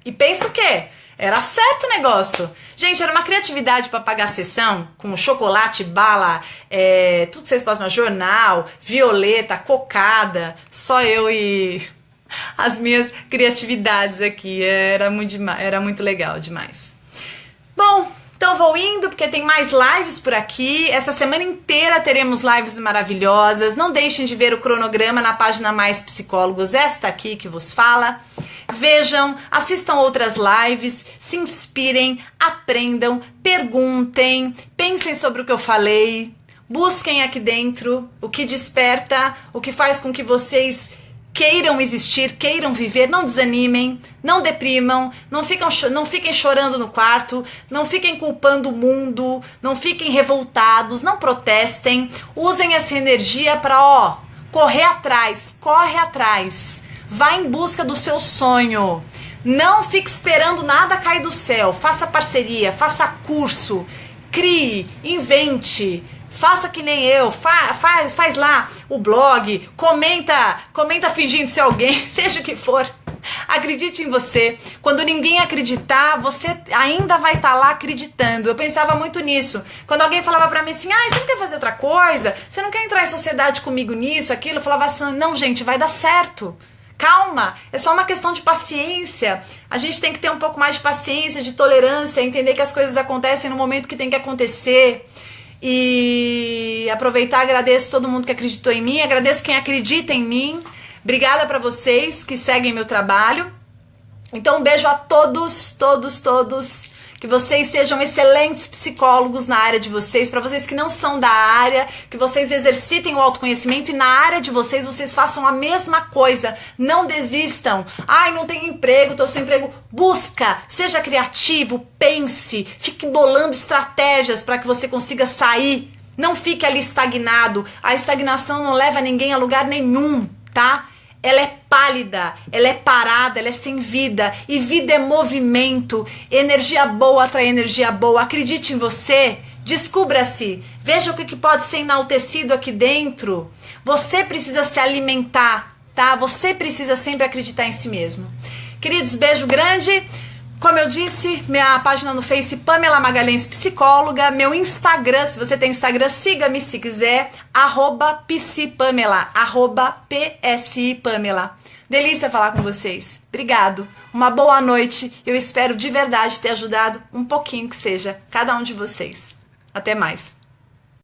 E pensa o quê? Era certo o negócio. Gente, era uma criatividade para pagar a sessão com chocolate, bala, tudo que vocês passam, jornal, violeta, cocada. Só eu e as minhas criatividades aqui. Era muito legal demais. Bom, então vou indo porque tem mais lives por aqui. Essa semana inteira teremos lives maravilhosas. Não deixem de ver o cronograma na página Mais Psicólogos, esta aqui que vos fala. Vejam, assistam outras lives, se inspirem, aprendam, perguntem, pensem sobre o que eu falei, busquem aqui dentro o que desperta, o que faz com que vocês queiram existir, queiram viver, não desanimem, não deprimam, não fiquem chorando no quarto, não fiquem culpando o mundo, não fiquem revoltados, não protestem, usem essa energia para, corre atrás, vá em busca do seu sonho, não fique esperando nada cair do céu, faça parceria, faça curso, crie, invente, faça que nem eu, faz lá o blog, comenta fingindo ser alguém, seja o que for. Acredite em você. Quando ninguém acreditar, você ainda vai estar lá acreditando. Eu pensava muito nisso. Quando alguém falava pra mim assim, você não quer fazer outra coisa? Você não quer entrar em sociedade comigo nisso, aquilo? Eu falava assim, não, gente, vai dar certo. Calma, é só uma questão de paciência. A gente tem que ter um pouco mais de paciência, de tolerância, entender que as coisas acontecem no momento que tem que acontecer. E aproveitar, agradeço todo mundo que acreditou em mim, agradeço quem acredita em mim, obrigada para vocês que seguem meu trabalho. Então um beijo a todos, que vocês sejam excelentes psicólogos na área de vocês, para vocês que não são da área, que vocês exercitem o autoconhecimento e na área de vocês façam a mesma coisa, não desistam. Não tenho emprego, tô sem emprego. Busca, seja criativo, pense, fique bolando estratégias para que você consiga sair. Não fique ali estagnado, a estagnação não leva ninguém a lugar nenhum, tá? Ela é pálida, ela é parada, ela é sem vida. E vida é movimento. Energia boa atrai energia boa. Acredite em você. Descubra-se. Veja o que pode ser enaltecido aqui dentro. Você precisa se alimentar, tá? Você precisa sempre acreditar em si mesmo. Queridos, beijo grande. Como eu disse, minha página no Face, Pamela Magalhães Psicóloga, meu Instagram, se você tem Instagram, siga-me se quiser, @psipamela, @psipamela. Delícia falar com vocês. Obrigado. Uma boa noite. Eu espero de verdade ter ajudado um pouquinho que seja cada um de vocês. Até mais.